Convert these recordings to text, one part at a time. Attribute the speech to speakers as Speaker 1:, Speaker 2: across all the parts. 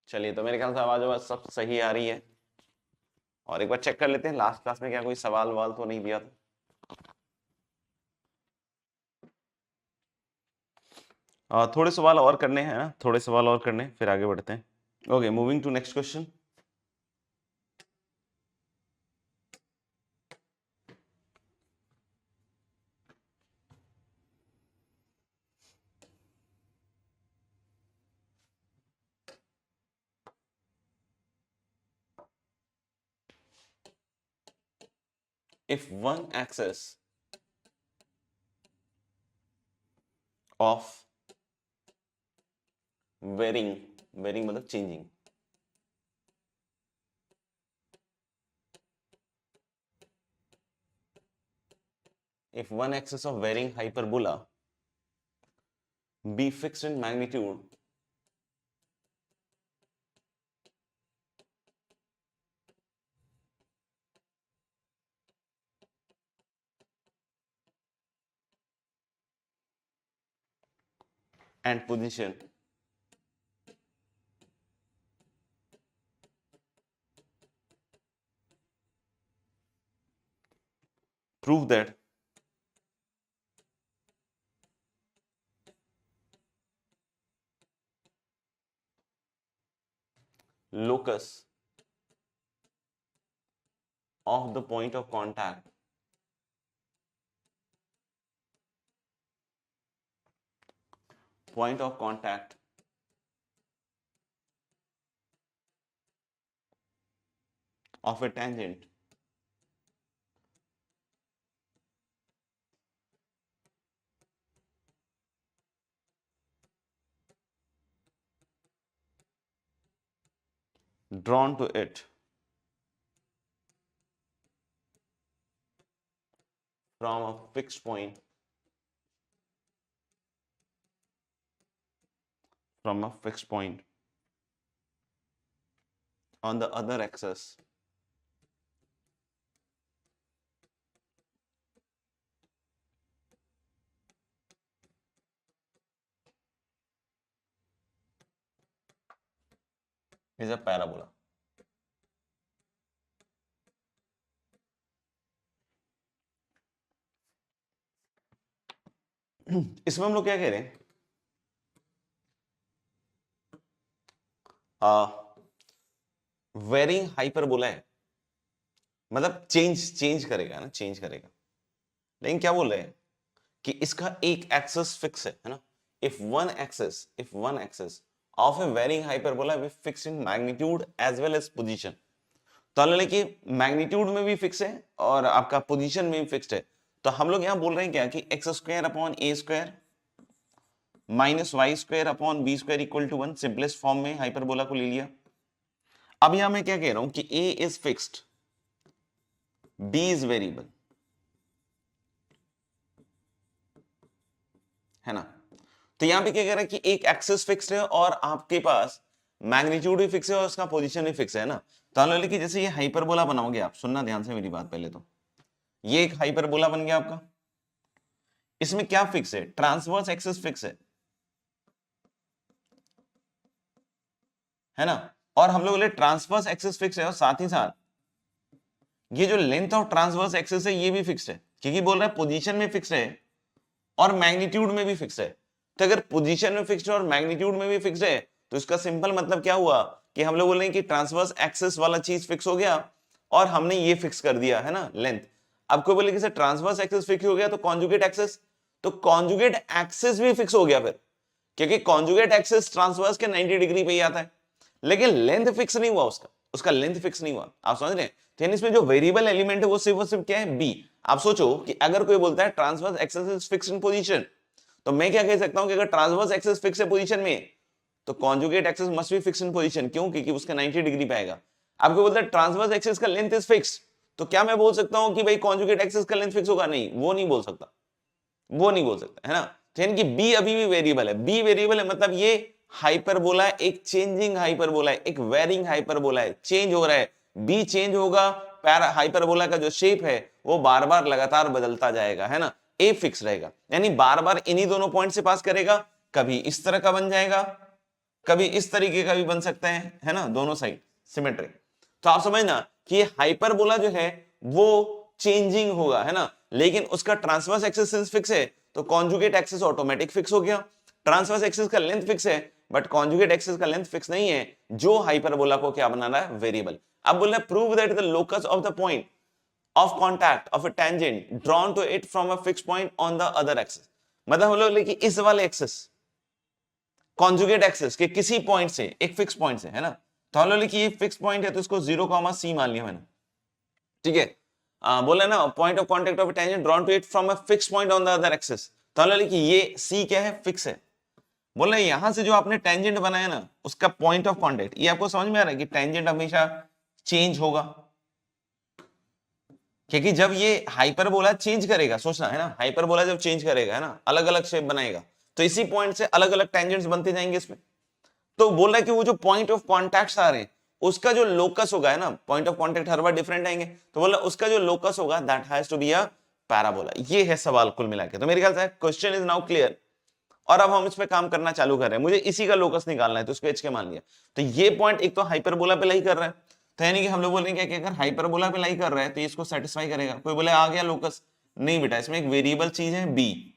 Speaker 1: चलिए, तो मेरे ख्याल से आवाज सब सही आ रही है। और एक बार चेक कर लेते हैं लास्ट क्लास में क्या कोई सवाल वाल तो नहीं दिया था। थोड़े सवाल और करने हैं ना, थोड़े सवाल और करने फिर आगे बढ़ते हैं। Okay, moving to next question. If one axis of varying मतलब changing, if one axis of varying hyperbola be fixed in magnitude and position, prove that locus of the point of contact of a tangent drawn to it from a fixed point on the other axis is a parabola. इसमें हम लोग क्या कह रहे हैं, varying hyperbola है, मतलब change करेगा ना, चेंज करेगा। लेकिन क्या बोल रहे हैं कि इसका एक एक्सिस फिक्स है ना। If one axis of a varying hyperbola we fix in magnitude as well as position. तो हमने कि मैग्नीट्यूड में भी फिक्स है और आपका पोजीशन में भी फिक्स्ड है। तो हम लोग यहां बोल रहे हैं क्या कि X square upon A square minus Y square upon B square equal to 1, simplest form में हाइपरबोला को ले लिया। अब यहां मैं क्या कह रहा हूं कि A is fixed, B is variable, है ना। तो यहां पे क्या कह रहा है कि एक एक्सिस फिक्स्ड है और आपके पास मैग्नीट्यूड भी फिक्स है और उसका पोजीशन भी फिक्स है ना। तो मान लो कि जैसे ये हाइपरबोला बनाओगे आप, सुनना ध्यान से मेरी बात पहले। तो ये एक हाइपरबोला बन गया आपका। इसमें क्या फिक्स है, ट्रांसवर्स एक्सिस फिक्स है ना। और हम लोग बोले ट्रांसवर्स एक्सिस फिक्स है और साथ ही साथ ये जो लेंथ ऑफ ट्रांसवर्स एक्सिस है ये भी फिक्स्ड है, क्योंकि बोल रहा है पोजीशन में फिक्स्ड है और मैग्नीट्यूड में भी फिक्स्ड है। तो अगर पोजीशन में फिक्स्ड है और मैग्नीट्यूड में भी फिक्स्ड है तो इसका सिंपल मतलब क्या हुआ कि हम लोग बोल रहे हैं कि ट्रांसवर्स एक्सिस वाला चीज फिक्स हो गया और हमने ये फिक्स कर दिया है ना लेंथ। अब कोई बोले कि सर ट्रांसवर्स एक्सिस फिक्स हो गया तो कॉन्जुगेट एक्सिस, तो कॉन्जुगेट एक्सिस भी फिक्स हो गया फिर, क्योंकि कॉन्जुगेट एक्सिस ट्रांसवर्स के 90 डिग्री पे ही आता है। लेकिन लेंथ फिक्स नहीं हुआ, उसका लेंथ फिक्स नहीं हुआ। आप समझ रहे हैं। तो इसमें जो वेरिएबल एलिमेंट है वो सिर्फ और सिर्फ क्या है, बी। आप सोचो कि अगर कोई बोलता है transverse axis is fixed in position, तो मैं क्या कह सकता हूं कि अगर ट्रांसवर्स एक्सिस फिक्स है पोजीशन में तो conjugate axis must be fixed in position. क्यों? क्योंकि उसका 90 डिग्री पे आएगा। आपको बोलता है ट्रांसवर्स एक्सिस का लेंथ इज फिक्स्ड, तो क्या मैं बोल सकता हूं कि भाई कॉन्जुगेट एक्सिस का लेंथ फिक्स होगा? नहीं, वो नहीं बोल सकता, वो नहीं बोल सकता, है ना। तो यानी कि बी अभी भी वेरिएबल है। बी वेरिएबल है मतलब ये हाइपरबोला है, एक चेंजिंग हाइपरबोला है, एक वेरिंग हाइपरबोला है, चेंज हो रहा है। बी चेंज होगा, पैरा हाइपरबोला का जो शेप है वो बार बार लगातार बदलता जाएगा, है ना। ए फिक्स रहेगा, यानी बार बार इन्हीं दोनों पॉइंट से पास करेगा। कभी इस तरह का बन जाएगा, कभी इस तरीके का भी बन सकता है ना, दोनों साइड सिमेट्रिक। तो आप समझना कि ये हाइपरबोला जो है वो चेंजिंग होगा, है ना, लेकिन उसका ट्रांसवर्स एक्सिस सिंस फिक्स है तो कॉन्जुगेट एक्सिस ऑटोमेटिक फिक्स हो गया। ट्रांसवर्स एक्सिस का लेंथ फिक्स है बट कॉन्जुगेट एक्सिस का लेंथ फिक्स नहीं है, जो हाइपरबोला को क्या बनाना है, वेरिएबल। अब बोल रहे prove that the locus of the point of contact of a tangent drawn to it from a fixed point on the other axis। मतलब हम लोग लेकिन इस वाले एक्सिस कॉन्जुगेट एक्सिस के किसी पॉइंट से, एक फिक्स पॉइंट से, है ना, तो हम लोग लिखिए ये फिक्स पॉइंट है तो इसको 0, c मान लिया मैंने, ठीक है। बोला ना point of contact of tangent drawn to it from a fix point on the other axis, तो हम लोग लिखिए ये c क्या है, फिक्स है। बोला यहां से जो आपने टेंजेंट बनाया ना उसका पॉइंट ऑफ कांटेक्ट, ये आपको समझ में आ रहा है कि टेंजेंट हमेशा चेंज होगा, क्योंकि जब ये हाइपरबोला चेंज करेगा, सोचना है ना, हाइपरबोला जब चेंज करेगा, है ना, अलग अलग शेप बनाएगा तो इसी पॉइंट से अलग अलग टेंजेंट्स बनते जाएंगे इसमें। तो बोल रहा है कि वो जो पॉइंट ऑफ कॉन्टैक्ट आ रहे हैं उसका जो लोकस होगा, है ना, पॉइंट ऑफ कॉन्टैक्ट हर बार डिफरेंट आएंगे, तो बोला उसका जो लोकस होगा that has to be a parabola. ये है सवाल कुल मिला के। तो मेरे ख्याल से क्वेश्चन इज नाउ क्लियर और अब हम इस पे काम करना चालू कर रहे हैं। मुझे इसी का लोकस निकालना है तो उसको एच के मान लिया। तो ये पॉइंट एक तो हाइपरबोला पे लाई कर रहा है, तो यानी कि हम लोग बोलेंगे कि अगर हाइपरबोला पे लाई कर रहा है तो इसको सेटिस्फाई करेगा। कोई बोले आ गया लोकस, नहीं बेटा, इसमें एक वेरिएबल चीज है बी।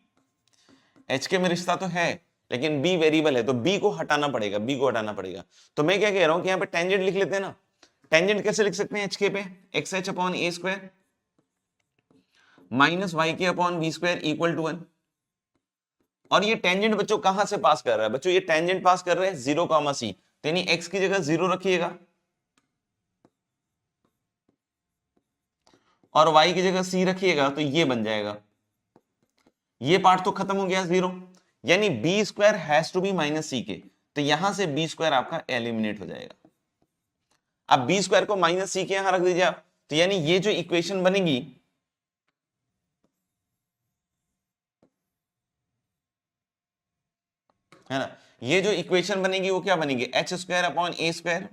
Speaker 1: एच के में रिश्ता तो है लेकिन बी वेरिएबल है तो बी को हटाना पड़ेगा, बी को हटाना पड़ेगा। तो मैं क्या कह रहा हूं कि यहाँ पे टेंजेंट लिख लेते हैं ना। टेंजेंट कैसे लिख सकते हैं एच के पे, X H upon A square minus Y K upon B square equal to 1। और ये टेंजेंट बच्चों कहां से पास कर रहा है, बच्चों ये टेंजेंट पास कर रहे हैं 0, c, यानी एक्स की जगह 0 रखिएगा और y की जगह c रखिएगा तो ये बन जाएगा। ये पार्ट तो खत्म हो गया 0, यानी B square has to be minus C K, तो यहां से बी स्क्वायर आपका एलिमिनेट हो जाएगा। अब बी स्क्वायर को माइनस सी के यहां रख दीजिए आप, तो यानी ये जो इक्वेशन बनेगी, है ना, ये जो इक्वेशन बनेगी वो क्या बनेगी, H square upon A square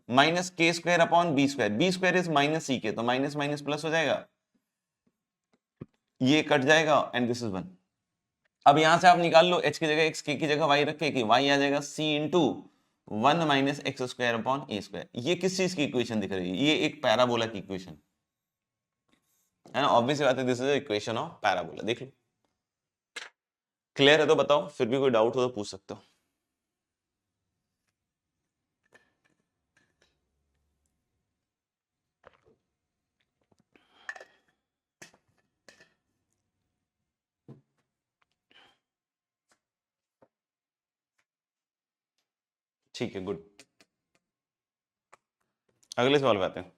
Speaker 1: minus K square upon B square. B square is minus C K, तो माइनस माइनस प्लस हो जाएगा, ये कट जाएगा एंड दिस इज 1। अब यहां से आप निकाल लो एच की जगह एक्स, के की जगह वाई रखे कि वाई आ जाएगा C into 1 minus X square upon ए स्क्वायर। ये किस चीज की इक्वेशन दिख रही है, ये एक पैराबोला की इक्वेशन है ना, ऑब्वियस बात है, this is equation of parabola. देख लो क्लियर है तो बताओ, फिर भी कोई डाउट हो तो पूछ सकते हो। ठीक है, गुड। अगले सवाल पे आते हैं।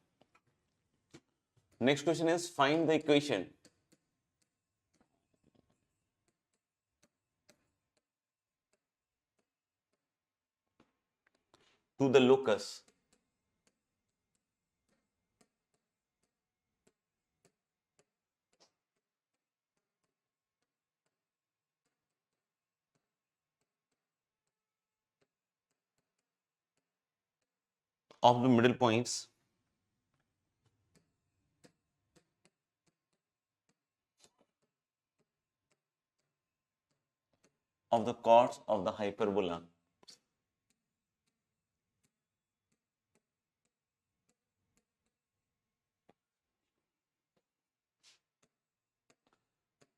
Speaker 1: Next question is find the equation to the locus of the middle points of the chords of the hyperbola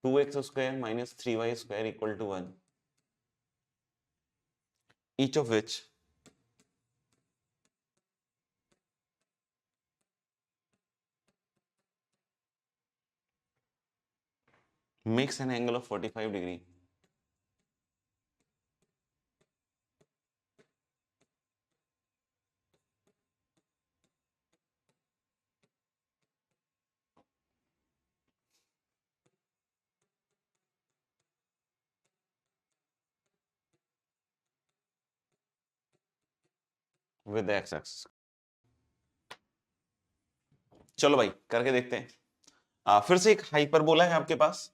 Speaker 1: two x square minus 3y square equal to 1, each of which makes an angle of 45 degree with the x-axis। चलो भाई करके देखते हैं। फिर से एक hyperbola है आपके पास,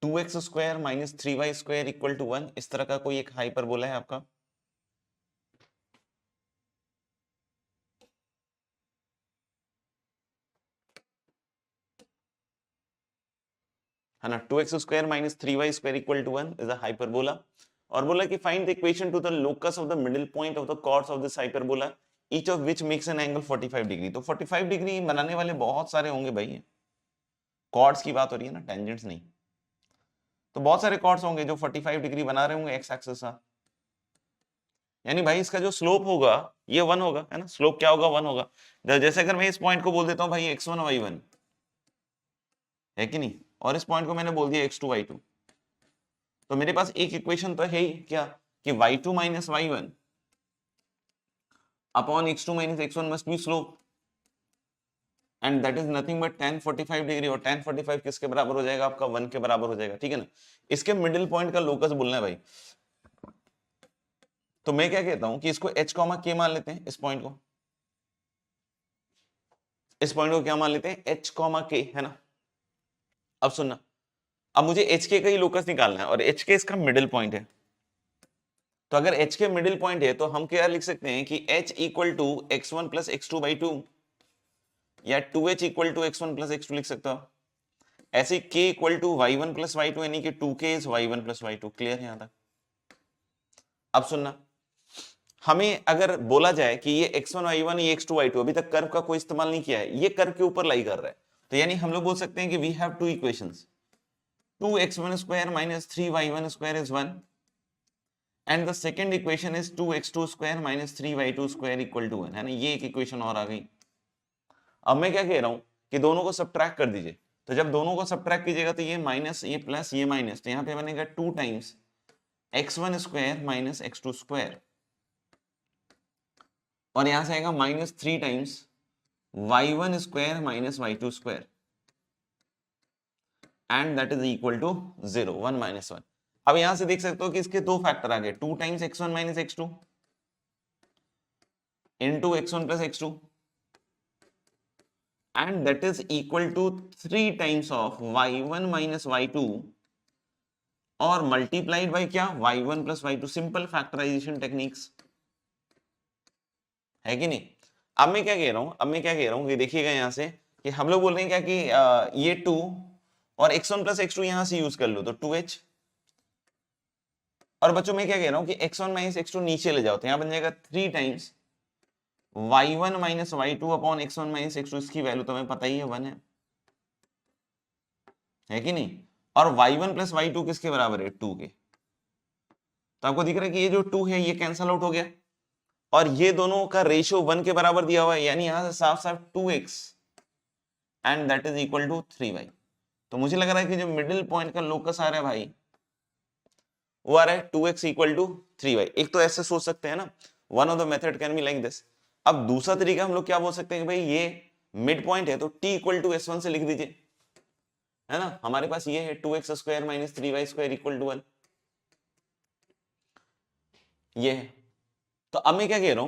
Speaker 1: two x square minus 3y square equal to 1, इस तरह का कोई एक हाइपरबोला है आपका। है ना, 2x square minus 3y square equal to 1 is a hyperbola. और बोला कि find the equation to the locus of the middle point of the chords of this hyperbola each of which makes an angle 45 degree. तो 45 degree बनाने वाले बहुत सारे होंगे भाई, कॉर्ड्स की बात हो रही है ना, टेंजेंट्स नहीं। तो बहुत सारे कॉर्ड्स होंगे जो 45 डिग्री बना रहे होंगे एक्स एक्सिस का। यानी भाई इसका जो स्लोप होगा ये 1 होगा, है ना, स्लोप क्या होगा 1 होगा। जैसे अगर मैं इस पॉइंट को बोल देता हूँ भाई x1 y1, है कि नहीं, और इस पॉइंट को मैंने बोल दिया x2 y2, तो मेरे पास एक इक्वेशन तो है ही क्या कि y2 minus y1 upon x2 minus x1 must be slope, and that is nothing but tan 45 degree. और tan 45 किसके बराबर हो जाएगा, आपका 1 के बराबर हो जाएगा, ठीक है ना। इसके मिडिल पॉइंट का लोकस बोलना है भाई। तो मैं क्या कहता हूं कि इसको h कॉमा k मान लेते हैं, इस पॉइंट को क्या मान लेते हैं, h कॉमा k, है ना। अब सुनना, अब मुझे एच के का ही लोकस निकालना है और एच के इसका मिडिल पॉइंट है। तो अगर एच के मिडिल पॉइंट है तो हम क्या लिख सकते हैं कि h equal to x1 plus x2 by 2, या 2h equal to x1 plus x2 लिख सकते हो। ऐसे k equal to y1 plus y2, यानी कि 2k is y1 plus y2। Clear है यहां तक। अब सुनना, हमें अगर बोला जाए कि ये x1 y1 ये x2 y2, अभी तक कर्व का कोई इस्तेमाल नहीं किया है, ये कर्व के ऊपर लाई कर रहा है, तो यानी हम लोग बोल सकते हैं कि we have two equations, 2x1 square minus 3y1 square is 1 and the second equation is 2x2 square minus 3y2 square equal to 1, है ना। ये एक इक्वेशन और आ गई। अब मैं क्या कह रहा हूं कि दोनों को सब्ट्रैक्ट कर दीजिए। तो जब दोनों को सब्ट्रैक्ट कीजिएगा तो ये माइनस, ये प्लस, ये माइनस, तो यहाँ पे बनेगा 2 times x1 square minus x2 square, और यहां से आएगा minus 3 times y1 square minus y2 square, and that is equal to 0, 1 minus 1। अब यहां से देख सकते हो कि इसके दो फैक्टर आ गए, 2 times x1 minus x2 into x1 plus x2, and that is equal to 3 times of y1 minus y2 और multiplied by क्या, y1 plus y2, simple factorisation techniques, है कि नहीं। अब मैं क्या कह रहा हूं, कि देखिएगा यहां से कि हम लोग बोल रहे हैं क्या कि ये 2 और x1 plus x2 यहां से यूज कर लो तो 2h, और बच्चों मैं क्या कह रहा हूं कि x1 minus x2 नीचे ले जाओ तो यहां बन जाएगा 3 times y1 minus y2 upon x1 minus x2, इसकी वैल्यू तुम्हें पता ही है 1 है कि नहीं। और y1 प्लस y2 किसके बराबर है, 2 के। तो आपको दिख रहा है कि ये जो 2 है ये कैंसल आउट हो गया, और ये दोनों का रेशियो 1 के बराबर दिया हुआ है, यानी यहां से साफ साफ 2x and that is equal to 3y। तो मुझे लग रहा है कि जो मिडिल पॉइंट का लोकस आ रहा है भाई, वो आ रहा है 2x इक्वल टू 3y। एक तो ऐसे सोच सकते हैं ना, one of the method can be like this. अब दूसरा तरीका हम लोग क्या बोल सकते हैं कि भाई ये मिड पॉइंट है तो t इक्वल टू s1 से लिख दीजिए, है ना। हमारे पास ये है 2x square minus 3y square equal to 1, ये है। तो अब मैं क्या कह रहा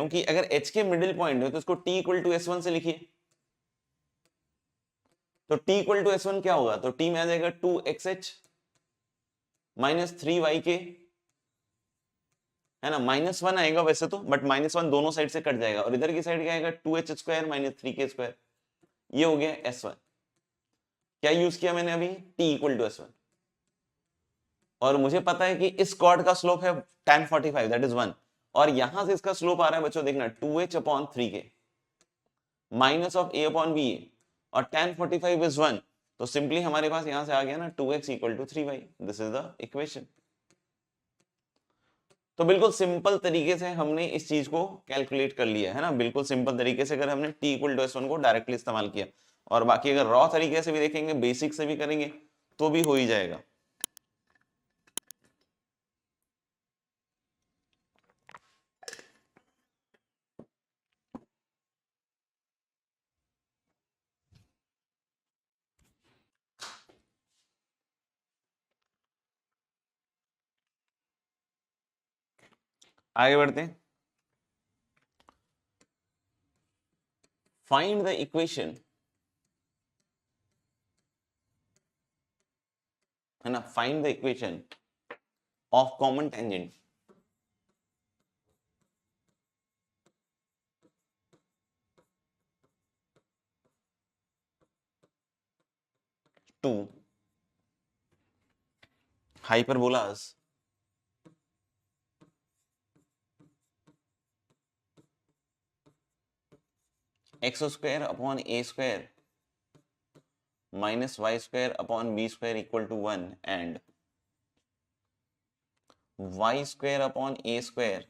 Speaker 1: हूं, कि अगर h के मिडिल पॉइंट है तो इसको t इक्वल टू s1 से लिखिए। तो t इक्वल टू s1 क्या होगा, तो t में आ जाएगा 2xh माइनस 3y है ना। -1 आएगा वैसे तो, बट -1 दोनों साइड से कट जाएगा, और इधर की साइड क्या आएगा 2h square minus 3k square. ये हो गया s1। क्या यूज किया मैंने अभी, t इक्वल टू s1, और मुझे पता है कि इस कॉर्ड का स्लोप है tan 45 दैट इज 1, और यहां से इसका स्लोप आ रहा है बच्चों देखना 2h upon 3k minus of a upon b, और tan 45 इज 1, तो सिंपली हमारे पास यहां से आ गया ना 2x equal to 3y। This is the equation. तो बिल्कुल सिंपल तरीके से हमने इस चीज को कैलकुलेट कर लिया है ना, बिल्कुल सिंपल तरीके से अगर हमने t इक्वल टू s1 को डायरेक्टली इस्तेमाल किया, और बाकी अगर रॉ तरीके से भी देखेंगे, बेसिक से भी करेंगे तो भी हो ही जाएगा। आगे बढ़ते हैं। फाइंड द इक्वेशन, है ना, find the equation of common tangent to hyperbolas x square upon a square minus y square upon b square equal to 1 and y square upon a square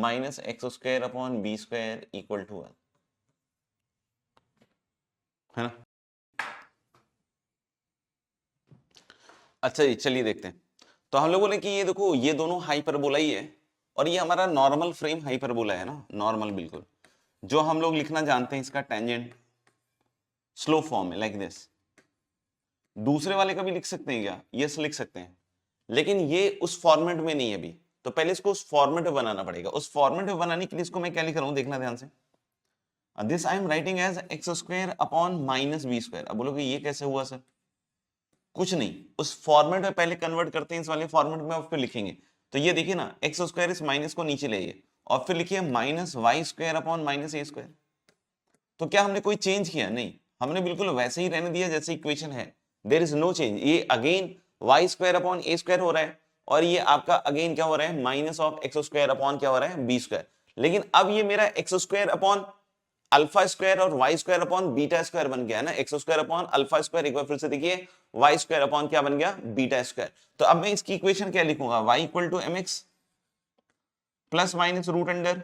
Speaker 1: minus x square upon b square equal to 1, है ना। अच्छा जी, चलिए देखते हैं। तो हम लोगों ने कि ये देखो, ये दोनों हाइपरबोला ही है और ये हमारा नॉर्मल फ्रेम हाइपरबोला है ना, नॉर्मल बिल्कुल, जो हम लोग लिखना जानते हैं इसका टेंजेंट स्लो फॉर्म है लाइक दिस। दूसरे वाले का भी लिख सकते हैं क्या? यस लिख सकते हैं, लेकिन ये उस फॉर्मेट में नहीं है अभी, तो पहले इसको उस फॉर्मेट में बनाना पड़ेगा। उस फॉर्मेट में बनाने के लिए इसको मैं क्या लिख रहा हूं, देखना ध्यान से। This I am writing as x square upon minus B square. अब बोलोगे ये कैसे हुआ सर? कुछ नहीं, उस फॉर्मेट में पहले कन्वर्ट करते हैं इस वाले फॉर्मेट में और फिर लिखेंगे। तो ये देखिए ना, एक्स स्क्वायर इस माइनस को नीचे ले आइए और फिर लिखिए minus Y square upon minus ए स्क्वायर। तो क्या हमने कोई चेंज किया? नहीं, हमने बिल्कुल वैसे ही रहने दिया जैसे इक्वेशन है। There is no change. ये अगेन वाई स्क्वायर अपॉन ए स्क्वायर हो रहा है और ये आपका अगेन क्या हो रहा है, minus of x square upon क्या हो रहा है, बी स्क्वायर। लेकिन अब ये मेरा X square upon alpha square और Y square upon beta square बन गया है ना। X square upon alpha square, एक बार फिर से देखिए, वाई स्क्वायर अपॉन क्या बन गया, बीटा स्क्वायर। तो अब मैं इसकी इक्वेशन क्या लिखूंगा, y equal to m x plus minus root under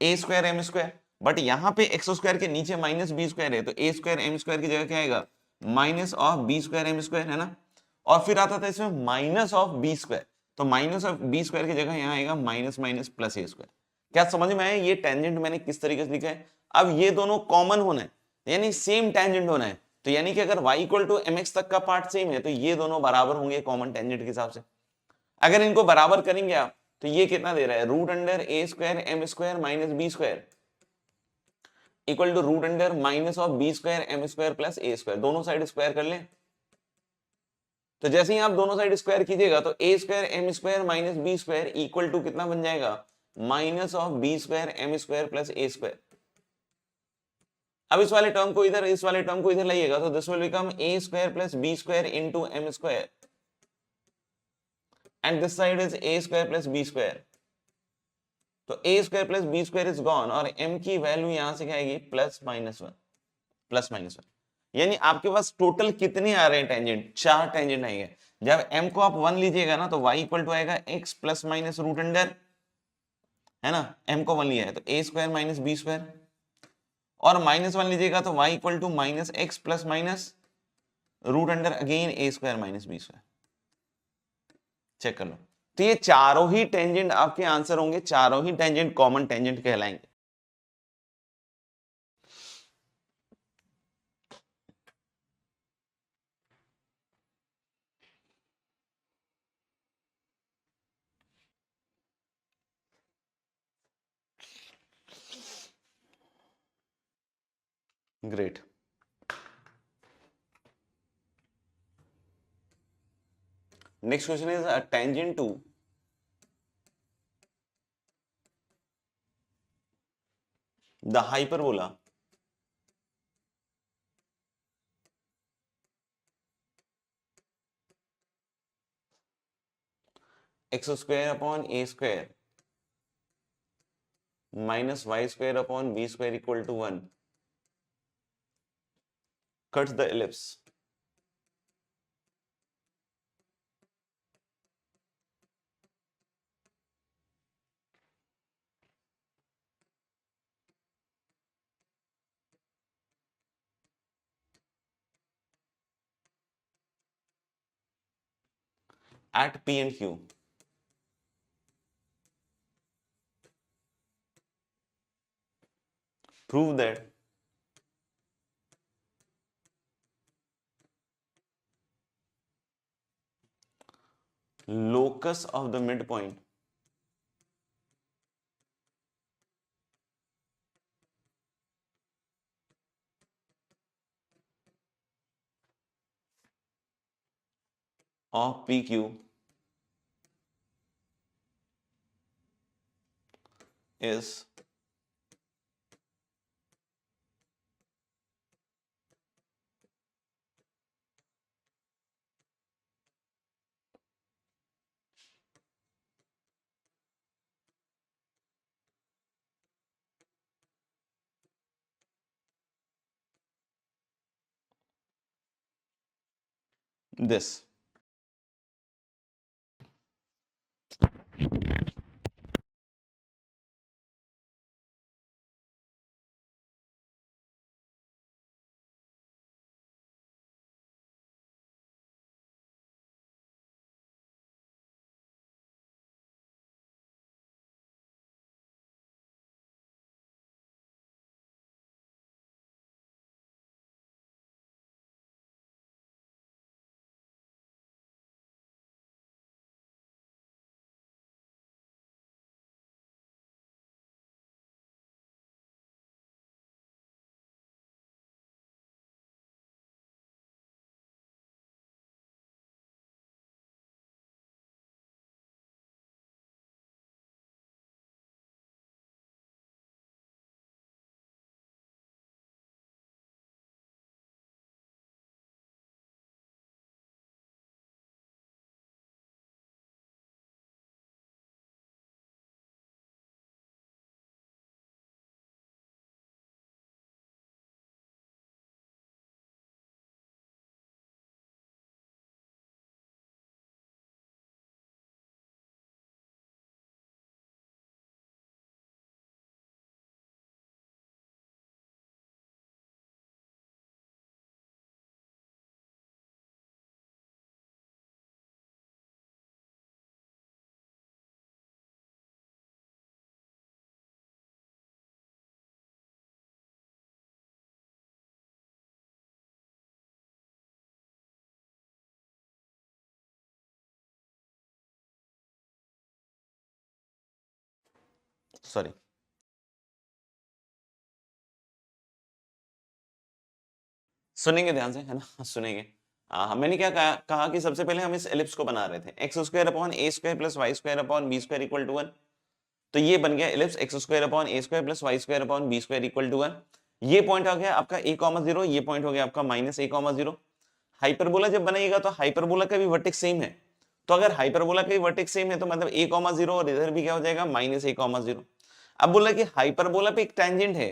Speaker 1: a square M square. But यहां पे एक्स स्क्वायर के नीचे माइनस बी स्क्वायर है, तो ए स्क्वायर एम स्क्वायर की जगह क्या आएगा, minus of B square M square, है ना। और फिर आता था इसमें माइनस ऑफ बी स्क्वायर, तो माइनस ऑफ बी स्क्वायर की जगह यहाँ आएगा माइनस माइनस प्लस ए स्क्वायर। क्या समझ में आया ये टेंजेंट मैंने किस तरीके से लिखा है? अब ये दोनों कॉमन होना है, यानी सेम टेंजेंट होना है। तो यानी कि अगर y equal to m x तक का पार्ट सेम है तो ये दोनों बराबर होंगे कॉमन टेंजेंट के हिसाब से। अगर इनको बराबर करेंगे आप तो ये कितना दे रहा है, root under a square M square minus B square equal to root under minus of B square M square plus A square. दोनों साइड स्क्वायर कर लें, तो जैसे ही आप दोनों साइड स्क्वायर कीजिएगा तो A square M square minus B square equal to कितना बन जाएगा, minus of B square M square plus A square. अब इस वाले टर्म को इधर, इस वाले टर्म को इधर लाइएगा तो this will become A square plus B square into M square and this side is A square plus B square. तो A square plus B square is gone और m की वैल्यू यहां से क्या आएगी, plus minus one, plus minus one. यानी आपके पास total कितने आ रहे हैं टेंजेंट, 4 टेंजेंट आएंगे। जब m को आप 1 लीजिएगा ना तो y इक्वल टू आएगा x plus minus root under, है ना, m को 1 लिया है तो a square minus B square, और माइनस 1 लीजिएगा तो y equal to minus x plus minus root under again a square minus B square. Check कर लो। तो ये चारों ही टेंजेंट आपके आंसर होंगे, चारों ही टेंजेंट कॉमन टेंजेंट कहलाएंगे। Great. Next question is a tangent to the hyperbola X square upon A square minus Y square upon B square equal to 1 cuts the ellipse at P and Q. Prove that locus of the midpoint of PQ is this. Sorry, सुनेंगे ध्यान से, है ना, सुनेंगे। मैंने क्या कहा कि सबसे पहले हम इस एलिप्स को बना रहे थे, x square upon A square plus y square upon B square equal to 1। तो ये बन गया ellipse x square upon A square plus y square upon B square equal to 1। ये पॉइंट आ गया आपका a, 0, ये पॉइंट हो गया आपका माइनस a, 0। हाइपरबोला जब बनाइएगा तो हाइपरबोला का भी वर्टेक्स सेम है। तो अगर हाइपरबोला का भी वर्टेक्स सेम है तो मतलब a, 0 और इधर भी क्या हो जाएगा माइनस a, 0। अब बोला कि हाइपरबोला पे एक टेंजेंट है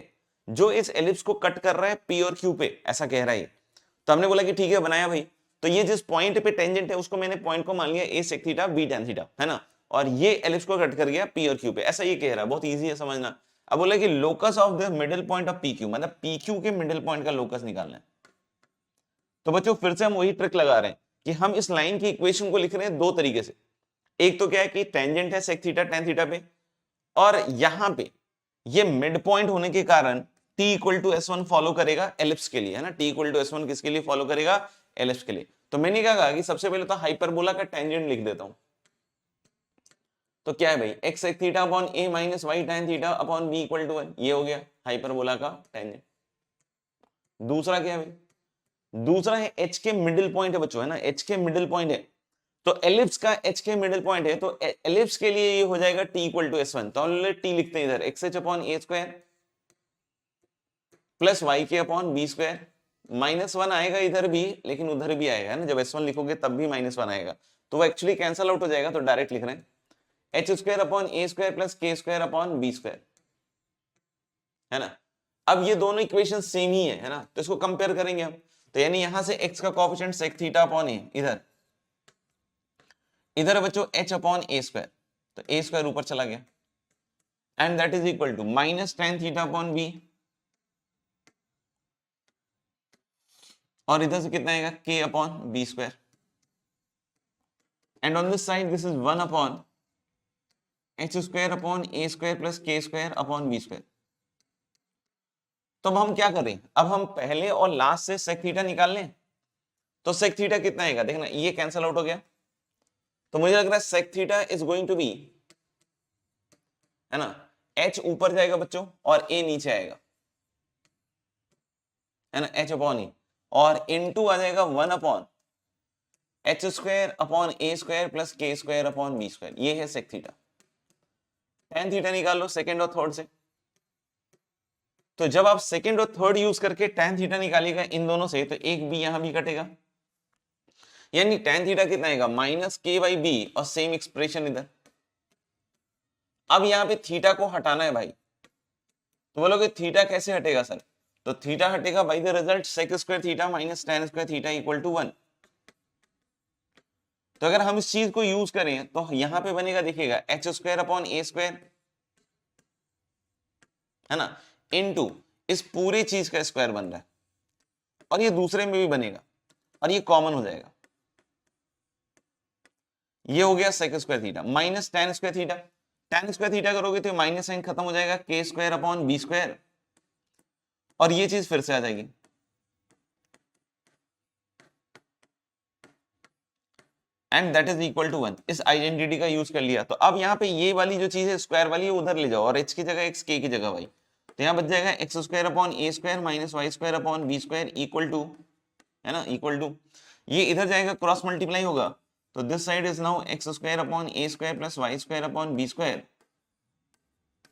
Speaker 1: जो इस एलिप्स को कट कर रहा है p और q पे, ऐसा कह रहा है। तो हमने बोला कि ठीक है बनाया भाई। तो ये जिस पॉइंट पे टेंजेंट है उसको मैंने पॉइंट को मान लिया a sec theta b tan theta, है ना, और ये एलिप्स को कट कर गया p और q पे, ऐसा ये कह रहा है। बहुत इजी है समझना। अब बोला कि locus of the middle point of pq, मतलब pq के मिडिल पॉइंट का लोकस निकालना है। तो बच्चों फिर से हम वही ट्रिक लगा रहे हैं कि हम इस लाइन की इक्वेशन को लिख रहे हैं दो तरीके से। एक तो क्या है कि टेंजेंट है sec थीटा tan थीटा पे, और यहां पे ये मिड पॉइंट होने के कारण t equal to s1 follow करेगा एलिप्स के लिए, है ना। t इक्वल टू s1 किसके लिए फॉलो करेगा, एलिप्स के लिए। तो मैंने क्या कहा कि सबसे पहले तो हाइपरबोला का टेंजेंट लिख देता हूं। तो क्या है भाई, x sec theta upon a minus y tan theta upon b equal to 1, ये हो गया हाइपरबोला का टेंजेंट। दूसरा क्या है भाई, दूसरा है h के मिडिल पॉइंट है बच्चों, है ना, h के मिडिल पॉइंट है। तो एलिप्स का h के मिडिल पॉइंट है, तो एलिप्स के लिए ये हो जाएगा t इक्वल टू s1। तो t लिखते हैं इधर, एक्स एच अपॉन ए square plus Y K upon B square. -1 आएगा इधर भी, लेकिन उधर भी आएगा ना, जब s1 लिखोगे तब भी -1 आएगा। तो वो एक्चुअली कैंसल आउट हो जाएगा, तो डायरेक्ट लिख रहे हैं एच स्क्वायर अपॉन ए square plus k square upon B square, है ना। अब ये दोनों इक्वेशन सेम ही है ना, तो इसको कंपेयर करेंगे हम। तो यानी यहां से x का coefficient sec theta upon a, इधर इधर बच्चों h अपॉन ए स्क्वायर, तो a स्क्वायर ऊपर चला गया, and that is equal to minus tan theta upon b, और इधर से कितना आएगा k upon B square, and on this side this is 1 upon h square upon A square plus k square upon B square. तो अब हम क्या करें, अब हम पहले और लास्ट से sec थीटा निकाल लें। तो sec थीटा कितना आएगा, देखना ये कैंसल आउट हो गया। तो मुझे लग रहा है sec theta is going to be, है ना, h ऊपर जाएगा बच्चों और a नीचे आएगा, है ना, h अपॉन e, और इनटू आ जाएगा 1 अपॉन एच स्क्वायर अपॉन ए square plus k square upon B square. ये है sec थीटा। tan थीटा निकाल लो सेकंड और थर्ड से। तो जब आप सेकंड और थर्ड यूज करके tan थीटा निकालिएगा इन दोनों से, तो एक बी यहां भी कटेगा, यानी tan थीटा कितना आएगा माइनस के बाई बी, और सेम एक्सप्रेशन इधर। अब यहां पे थीटा को हटाना है भाई, तो बोलोगे थीटा कैसे हटेगा सर, तो थीटा हटेगा by the result sec square theta minus tan square theta equal to 1। तो अगर हम इस चीज को यूज करें तो यहां पे बनेगा, देखिएगा एक्स स्क्वायर अपॉन ए स्क्वायर, है ना, इनटू इस पूरी चीज का स्क्वायर बन रहा है, और ये दूसरे में भी बनेगा और ये कॉमन हो जाएगा, ये हो गया sec square theta minus tan square theta. Tan square theta करोगे तो माइनस साइन खत्म हो जाएगा, के स्क्वायर अपॉन बी स्क्वायर, और ये चीज फिर से आ जाएगी, and that is equal to 1। इस आइडेंटिटी का यूज कर लिया, तो अब यहाँ पे ये वाली जो चीज है स्क्वायर वाली उधर ले जाओ, और एच की जगह एक्स, के की जगह वाई, तो यहाँ बच जाएगा x square upon A square minus Y square upon B square equal to, है ना, इक्वल टू, ये इधर जाएगा क्रॉस मल्टीप्लाई होगा, तो this side is now x square upon A square plus y square upon B square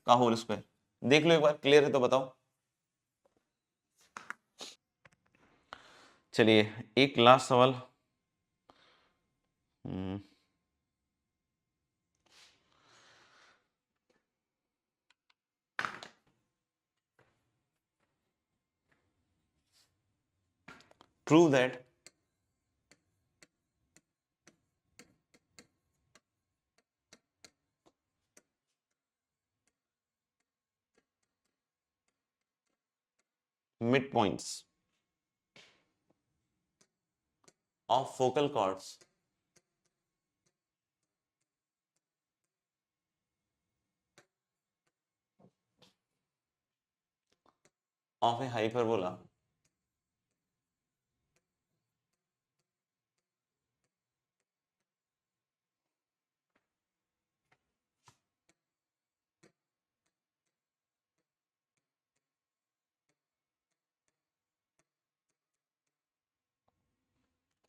Speaker 1: का whole square. देख लो एक बार, क्लियर है तो बताओ। चलिए एक लास्ट सवाल। Prove that midpoints of focal chords of a hyperbola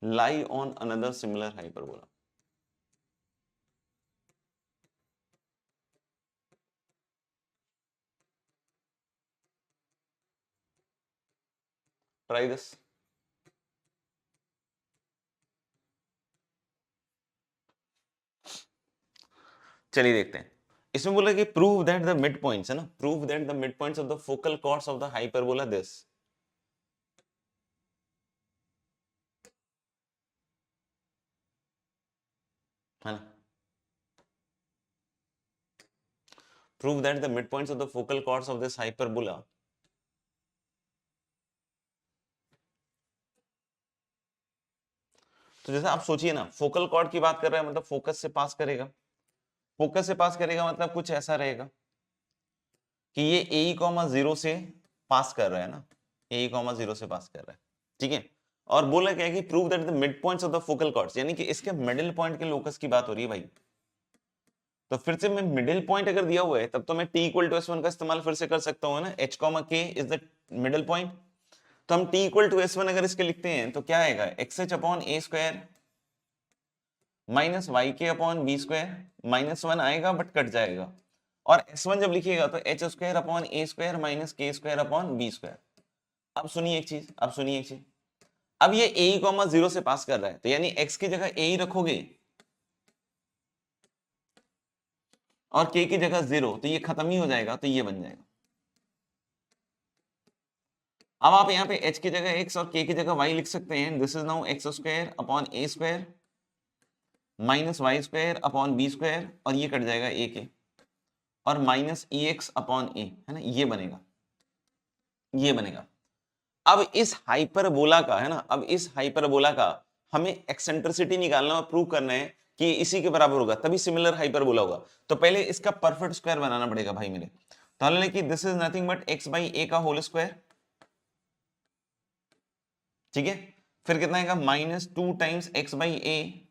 Speaker 1: lie on another similar hyperbola। Try this। चलिए देखते हैं, इसमें बोला कि prove that the mid points, है ना, prove that the mid points of the focal chords of the hyperbola this, है ना, prove that the mid points of the focal chords of this hyperbola तो जैसे आप सोचिए ना, फोकल कॉर्ड की बात कर रहे हैं मतलब फोकस से पास करेगा, फोकस से पास करेगा मतलब कुछ ऐसा रहेगा कि ये ए कॉमा जीरो से पास कर रहा है ना, ए कॉमा जीरो से पास कर रहा है, ठीक है, और बोला क्या है कि prove that the mid points of the focal chords, यानी कि इसके मिडिल पॉइंट के लोकस की बात हो रही है भाई। तो फिर से मैं मिडिल पॉइंट अगर दिया हुआ है तब तो मैं t इक्वल टू s1 का इस्तेमाल फिर से कर सकता हूँ ना, h comma k is the middle point, तो हम t इक्वल टू s1 अगर इसके लिखते हैं तो क्या आएगा, xh upon a square minus Y K upon B square, minus one आएगा बट कट जाएगा, और s1 जब लिखिएगा तो एच स्क्वायर अपॉन ए square minus K square upon B square. अब सुनिए एक चीज, अब सुनिए एक चीज, अब ये ए कॉमा जीरो से पास कर रहा है तो यानी x की जगह a ही रखोगे और k की जगह जीरो, तो ये खत्म ही हो जाएगा, तो ये बन जाएगा। अब आप यहाँ पे h की जगह x और k की जगह y लिख सकते हैं, this is now x square upon A square minus Y square upon B square, और ये कट जाएगा a के, और minus e x upon a, है ना, ये बनेगा, ये बनेगा। अब इस हाइपरबोला का, है ना, अब इस हाइपरबोला का हमें एक्सेंट्रिसिटी निकालना और प्रूव करना है कि इसी के बराबर होगा तभी सिमिलर हाइपरबोला होगा, तो पहले इसका परफेक्ट स्क्वायर बनाना पड़ेगा भाई मेरे, तो हमने कि this is nothing but X by A का होल स्क्वायर, ठीक है, फिर कितना आएगा minus two times X by A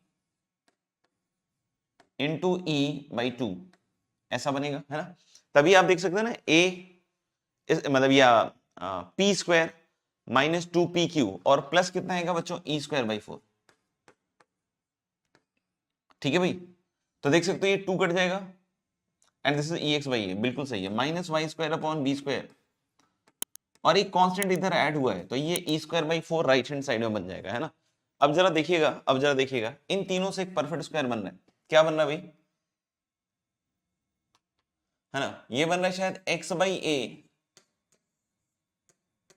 Speaker 1: into E by two, ऐसा बनेगा, है ना, तभी आप देख सकते हैं ना ए मतलब या P square minus two P Q, और प्लस कितना आएगा बच्चों ई स्क्वायर बाई फोर, ठीक है भाई, तो देख सकते हो ये टू कट जाएगा, and this is E X by A, बिल्कुल सही है, minus Y square upon B square, और एक कांस्टेंट इधर ऐड हुआ है तो ये E square by four right hand side में बन जाएगा, है ना। अब जरा देखिएगा, अब जरा देखिएगा, इन तीनों से एक परफेक्ट स्क्वायर बन रहा है, क्या बन रहा है भाई, है ना, ये बन रहा है शायद X by A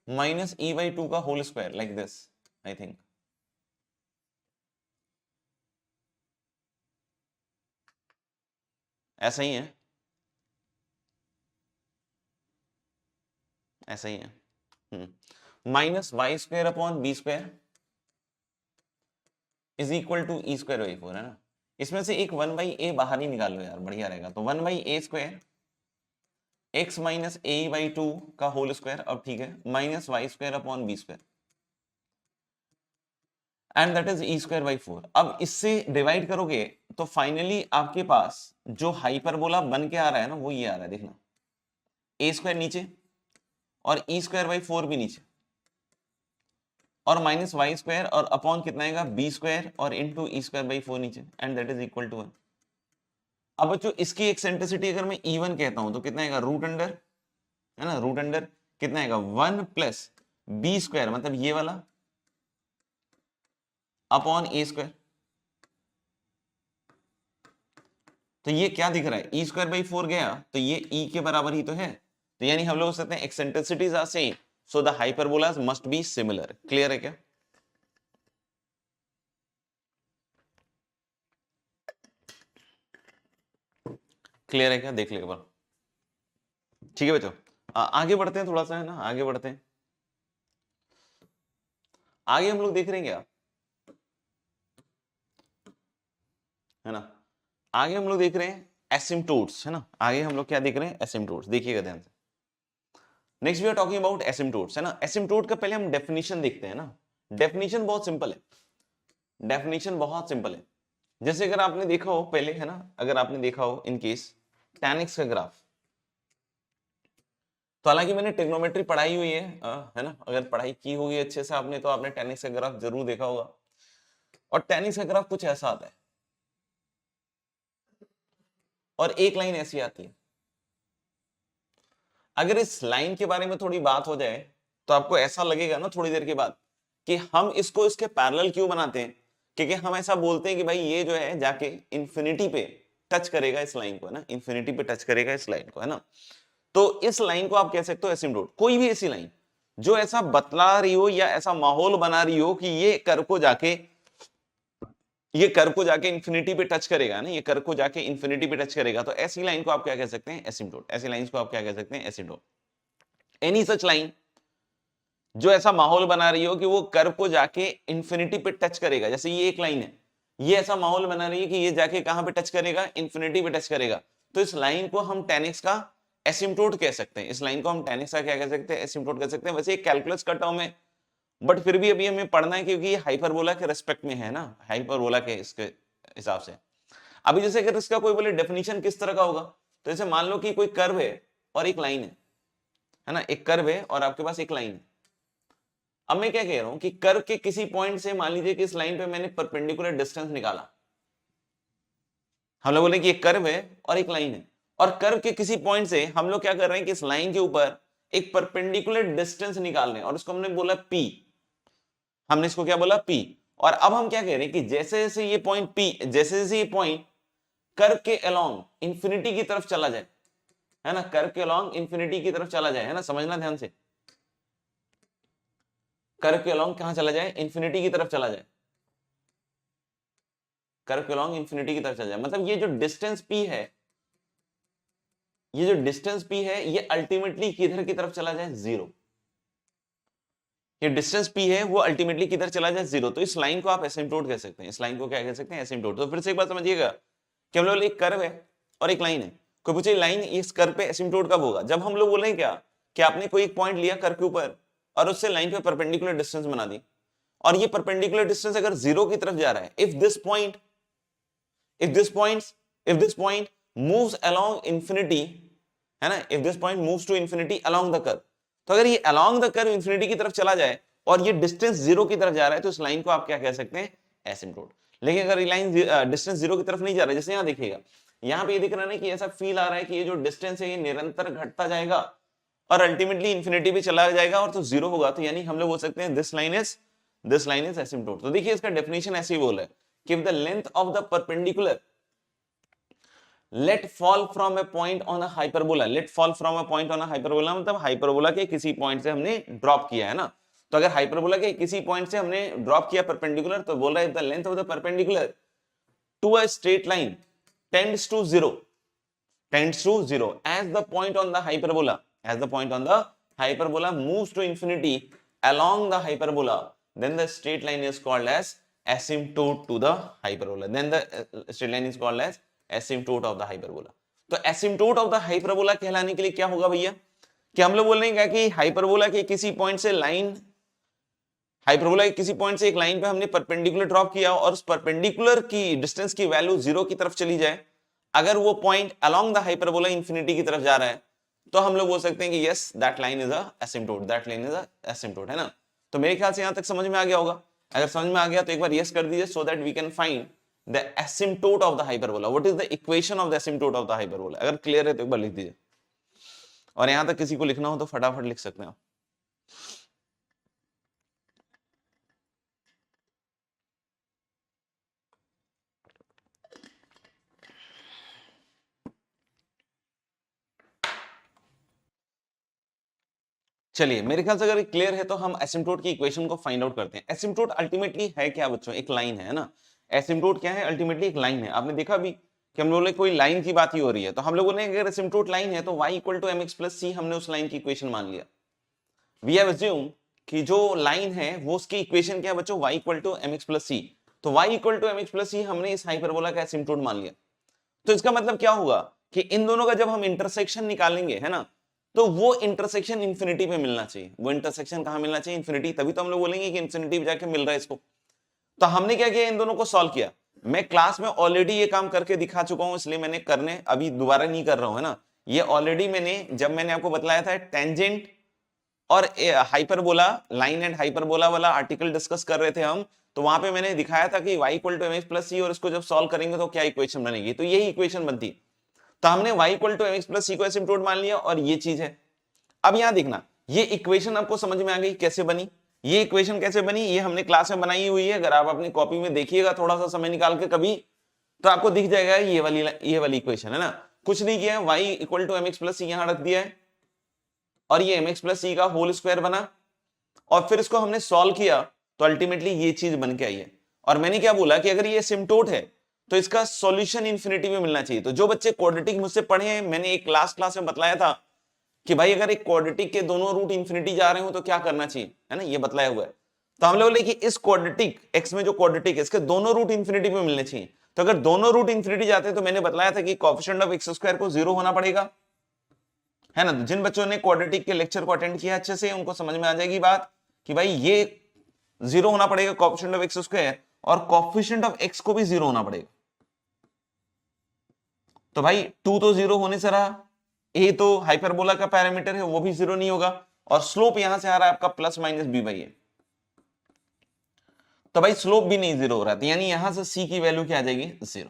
Speaker 1: minus E by two का whole square, like this, I think, ऐसा ही है, ऐसा ही है। Minus Y square upon B square is equal to E square by 4 है ना। इसमें से एक 1 बाई ए बाहर ही निकाल लो यार, बढ़िया रहेगा। तो 1 by a square x minus a by 2 का होल स्क्वायर, अब ठीक है, minus Y square upon B square and that is e square by 4। अब इससे डिवाइड करोगे तो फाइनली आपके पास जो हाइपरबोला बन के आ रहा है ना, वो ये आ रहा है, देखना, ए स्क्वायर नीचे और ई स्क्वायर बाई 4 भी नीचे, और माइनस वाई स्क्वायर और अपॉन कितना आएगा बी स्क्वायर और इनटू ई स्क्वायर बाई 4 नीचे and that is equal to 1। अब बच्चों इसकी एक्सेंट्रिसिटी अगर मैं E1 कहता हूं तो कितना आएगा, रूट अंडर, है ना, रूट अंडर कितना आएगा 1 प्लस बी स्क्वायर, मतलब ये वाला, अपॉन ए स्क्वायर। तो ये क्या दिख रहा है, ई स्क्वायर बाई 4 गया तो ये ई के बराबर ही तो है, तो यानी हम लोग हो सकते हैं eccentricities are same, so the hyperbolas must be similar. Clear है क्या? क्लियर है क्या? देख ले एक बार। ठीक है बच्चों, आगे बढ़ते हैं थोड़ा सा, है ना, आगे बढ़ते हैं। आगे हम लोग देख रहे हैं क्या, है ना, आगे हम लोग देख रहे हैं एसिम्पटोट्स, है ना। आगे हम लोग क्या देख रहे हैं, एसिम्पटोट्स, देखिएगा ध्यान से। Next we are talking about asymptotes, है ना। एसिम्पटोट का पहले हम डेफिनेशन देखते हैं ना। डेफिनेशन बहुत सिंपल है, डेफिनेशन बहुत सिंपल है। जैसे अगर आपने देखा हो पहले, है ना, अगर आपने देखा हो इन केस tan x का ग्राफ, तो हालांकि मैंने ट्रिग्नोमेट्री पढ़ाई हुई है ना, अगर पढ़ाई की होगी अच्छे से आपने तो आपने tan x का ग्राफ जरूर देखा होगा। और tan x का ग्राफ कुछ ऐसा आता है और एक लाइन ऐसी आती है। अगर इस लाइन के बारे में थोड़ी बात हो जाए तो आपको ऐसा लगेगा ना थोड़ी देर के बाद कि हम इसको इसके पैरेलल क्यों बनाते हैं, क्योंकि हम ऐसा बोलते हैं कि भाई ये जो है जाके इंफिनिटी पे टच करेगा इस लाइन को, है ना, इंफिनिटी पे टच करेगा इस लाइन को, है ना। तो इस लाइन को आप कह सकते हो एसिम्पटोट। कोई भी ऐसी लाइन जो ऐसा बतला रही हो या ऐसा माहौल बना रही हो कि ये कर्व को जाके इंफिनिटी पे टच करेगा ना, ये कर्व को जाके इंफिनिटी पे टच करेगा, तो ऐसी लाइन को आप क्या कह सकते हैं, एसिम्पटोट। ऐसी लाइन को आप क्या कह सकते हैं, एसिम्पटोट। एनी सच लाइन जो ऐसा माहौल बना रही हो कि वो कर्व को जाके इंफिनिटी पे टच करेगा, जैसे ये एक लाइन है, ये ऐसा माहौल बना रही है कि ये जाके कहां पे टच करेगा, इंफिनिटी पे टच करेगा, तो इस लाइन को हम tan x का एसिम्पटोट कह सकते हैं। इस लाइन को हम tan x का क्या कह सकते हैं, एसिम्पटोट कह सकते हैं। वैसे ये कैलकुलस का टर्म है, बट फिर भी अभी हमें पढ़ना है क्योंकि ये हाइपरबोला के रेस्पेक्ट में है ना, हाइपरबोला के इसके हिसाब से। अभी जैसे अगर इसका कोई बोले डेफिनेशन किस तरह का होगा, तो जैसे मान लो कि कोई कर्व है और एक लाइन है ना, एक कर्व है और आपके पास एक लाइन है। अब मैं क्या कह रहा हूं कि कर्व के किसी पॉइंट से, मान लीजिए कि इस लाइन पे मैंने परपेंडिकुलर डिस्टेंस निकाला, हम लोग बोले कि एक कर्व है और एक लाइन है, और कर्व के किसी पॉइंट से हम लोग क्या कर रहे हैं कि इस लाइन के ऊपर एक परपेंडिकुलर डिस्टेंस निकाल रहे हैं और उसको हमने बोला P, हमने इसको क्या बोला P। और अब हम क्या कह रहे हैं कि जैसे जैसे ये पॉइंट P, जैसे जैसे ये पॉइंट कर्व के अलोंग इंफिनिटी की तरफ चला जाए, है ना, कर्व के अलोंग इंफिनिटी की तरफ चला जाए, है ना, समझना ध्यान से, कर्व के अलोंग कहां चला जाए, इंफिनिटी की तरफ चला जाए, कर्व के अलोंग इंफिनिटी की तरफ चला जाए, मतलब ये जो डिस्टेंस P है, ये जो डिस्टेंस P है, ये अल्टीमेटली किधर की तरफ चला जाए, जीरो। ये डिस्टेंस P है वो अल्टीमेटली किधर चला जाए, जीरो। तो इस लाइन को आप एसिम्पटोट कह सकते हैं, इस लाइन को क्या कह सकते हैं, एसिम्पटोट। तो फिर से एक बात समझिएगा कि हम लोग एक कर्व है और एक लाइन है, कोई पूछे लाइन इस कर्व पे एसिम्पटोट कब होगा, जब हम लोग बोल रहे हैं क्या कि आपने कोई एक पॉइंट लिया कर्व के ऊपर और उससे लाइन पे परपेंडिकुलर डिस्टेंस बना दी, और ये परपेंडिकुलर डिस्टेंस अगर जीरो की तरफ जा रहा है, if this point moves along infinity, है ना, if this point moves to infinity along the curve, तो अगर ये अलोंग द कर्व इंफिनिटी की तरफ चला जाए और ये डिस्टेंस जीरो की तरफ जा रहा है, तो इस लाइन को आप क्या कह सकते हैं, एसिम्पटोट। लेकिन अगर ये लाइन डिस्टेंस जीरो की तरफ नहीं जा रहा है, जैसे यहां देखिएगा, यहां पे ये दिख रहा है कि ऐसा फील आ रहा है कि ये जो डिस्टेंस है ये निरंतर घटता जाएगा और अल्टीमेटली इंफिनिटी पे चला जाएगा और तो जीरो होगा, तो यानी हम लोग बोल सकते हैं दिस लाइन इज एसिम्पटोट। तो देखिए इसका डेफिनेशन ऐसे ही बोल रहा है कि if the length of the perpendicular let fall from a point on a hyperbola, let fall from a point on a hyperbola मतलब हाइपरबोला के किसी पॉइंट से हमने ड्रॉप किया है ना, तो अगर हाइपरबोला के किसी पॉइंट से हमने ड्रॉप किया परपेंडिकुलर, तो बोल रहा है if the length of the perpendicular to a straight line tends to zero, tends to 0 as the point on the hyperbola, as the point on the hyperbola moves to infinity along the hyperbola, then the straight line is called as asymptote to the hyperbola, then the straight line is called as asymptote of the hyperbola. तो asymptote of the hyperbola कहलाने के लिए क्या होगा भैया, कि हम लोग बोल रहे हैं कि हाइपरबोला के किसी पॉइंट से लाइन, हाइपरबोला के किसी पॉइंट से एक लाइन पे हमने परपेंडिकुलर ड्रॉप किया और उस परपेंडिकुलर की डिस्टेंस की वैल्यू 0 की तरफ चली जाए, अगर वो point along the hyperbola infinity की तरफ जा रहा है तो हम लोग बोल सकते हैं कि yes that line is a asymptote, that line is a asymptote, है ना। तो मेरे ख्याल से यहां तक समझ में आ गया होगा, अगर समझ में आ गया तो एक बार यस कर दीजिए so that we can find the asymptote of the hyperbola, what is the equation of the asymptote of the hyperbola. अगर क्लियर है तो एक बार लिख दीजिए, और यहां तक किसी को लिखना हो तो फटाफट लिख सकते हैं। चलिए मेरे ख्याल से अगर क्लियर है तो हम एसिम्प्टोट की इक्वेशन को फाइंड आउट करते हैं। एसिम्प्टोट अल्टीमेटली है क्या बच्चों, एक लाइन है ना। एसिम्प्टोट क्या है, अल्टीमेटली एक लाइन है। आपने देखा भी कि हम लोग ने कोई लाइन की बात ही हो रही है, तो हम लोगों ने अगर एसिम्प्टोट लाइन है तो y equal to mx plus C हमने उस लाइन की इक्वेशन मान लिया। वी हैव अज्यूम कि जो लाइन है वो उसकी इक्वेशन क्या है बच्चों, y equal to mx plus C. तो y equal to mx plus C हमने इस हाइपरबोला का एसिम्प्टोट मान लिया। तो इसका मतलब क्या होगा कि इन दोनों का जब हम इंटरसेक्शन निकालेंगे, है ना, तो वो इंटरसेक्शन इंफिनिटी पे मिलना चाहिए। वो इंटरसेक्शन कहां मिलना चाहिए, इंफिनिटी, तभी तो हम लोग बोलेंगे कि इंफिनिटी पे जाके मिल रहा है इसको। तो हमने क्या किया, इन दोनों को सॉल्व किया। मैं क्लास में ऑलरेडी ये काम करके दिखा चुका हूं, इसलिए मैंने करने अभी दोबारा नहीं कर रहा हूं, है ना। ये ऑलरेडी मैंने, जब मैंने आपको बताया था टेंजेंट और हाइपरबोला, लाइन एंड हाइपरबोला वाला आर्टिकल डिस्कस कर रहे थे हम, तो वहां पे मैंने दिखाया था कि y equal to mx plus C, और इसको जब सॉल्व करेंगे तो क्या इक्वेशन बनेगी, तो यही इक्वेशन बनती। तो हमने y equal to mx plus सी को एसिम्प्टोट मान लिया, और ये चीज है। अब यहां देखना, ये इक्वेशन आपको समझ में आ गई कैसे बनी। ये इक्वेशन कैसे बनी, ये हमने क्लास में बनाई हुई है। अगर आप अपनी कॉपी में देखिएगा थोड़ा सा समय निकाल के कभी, तो आपको दिख जाएगा ये वाली इक्वेशन, है ना। कुछ नहीं किया है, y equal to mx plus C यहां रख दिया है, और ये mx प्लस सी का होल स्क्वायर बना, और फिर इसको हमने सॉल्व किया तो अल्टीमेटली ये चीज बन के आई है। और मैंने क्या बोला कि अगर ये एसिम्प्टोट है तो इसका सॉल्यूशन इंफिनिटी में मिलना चाहिए। तो जो बच्चे क्वाड्रेटिक मुझसे पढ़े हैं, मैंने एक क्लास में बतलाया था कि भाई अगर एक क्वाड्रेटिक के दोनों रूट इंफिनिटी जा रहे हो तो क्या करना चाहिए, है ना, ये बतलाया हुआ है। तो हम लोग बोले कि इस क्वाड्रेटिक एक्स में जो क्वाड्रेटिक है इसके दोनों रूट इंफिनिटी में मिलने चाहिए। तो अगर दोनों रूट इंफिनिटी जाते हैं तो मैंने बताया था कि कोएफिशिएंट ऑफ एक्स स्क्वायर को 0 होना पड़ेगा, है ना। जिन बच्चों ने क्वाड्रेटिक के लेक्चर को अटेंड किया अच्छे से, उनको समझ में आ जाएगी बात कि भाई ये 0 होना पड़ेगा कोएफिशिएंट ऑफ एक्स स्क्वायर, और कोएफिशिएंट ऑफ एक्स को भी 0 होना पड़ेगा। तो भाई 2 तो 0 होने से रहा, ए तो हाइपरबोला का पैरामीटर है वो भी 0 नहीं होगा, और स्लोप यहां से आ रहा है आपका plus minus B by A, तो भाई स्लोप भी नहीं 0 हो रहा है, यानी यहां से सी की वैल्यू क्या आ जाएगी, 0।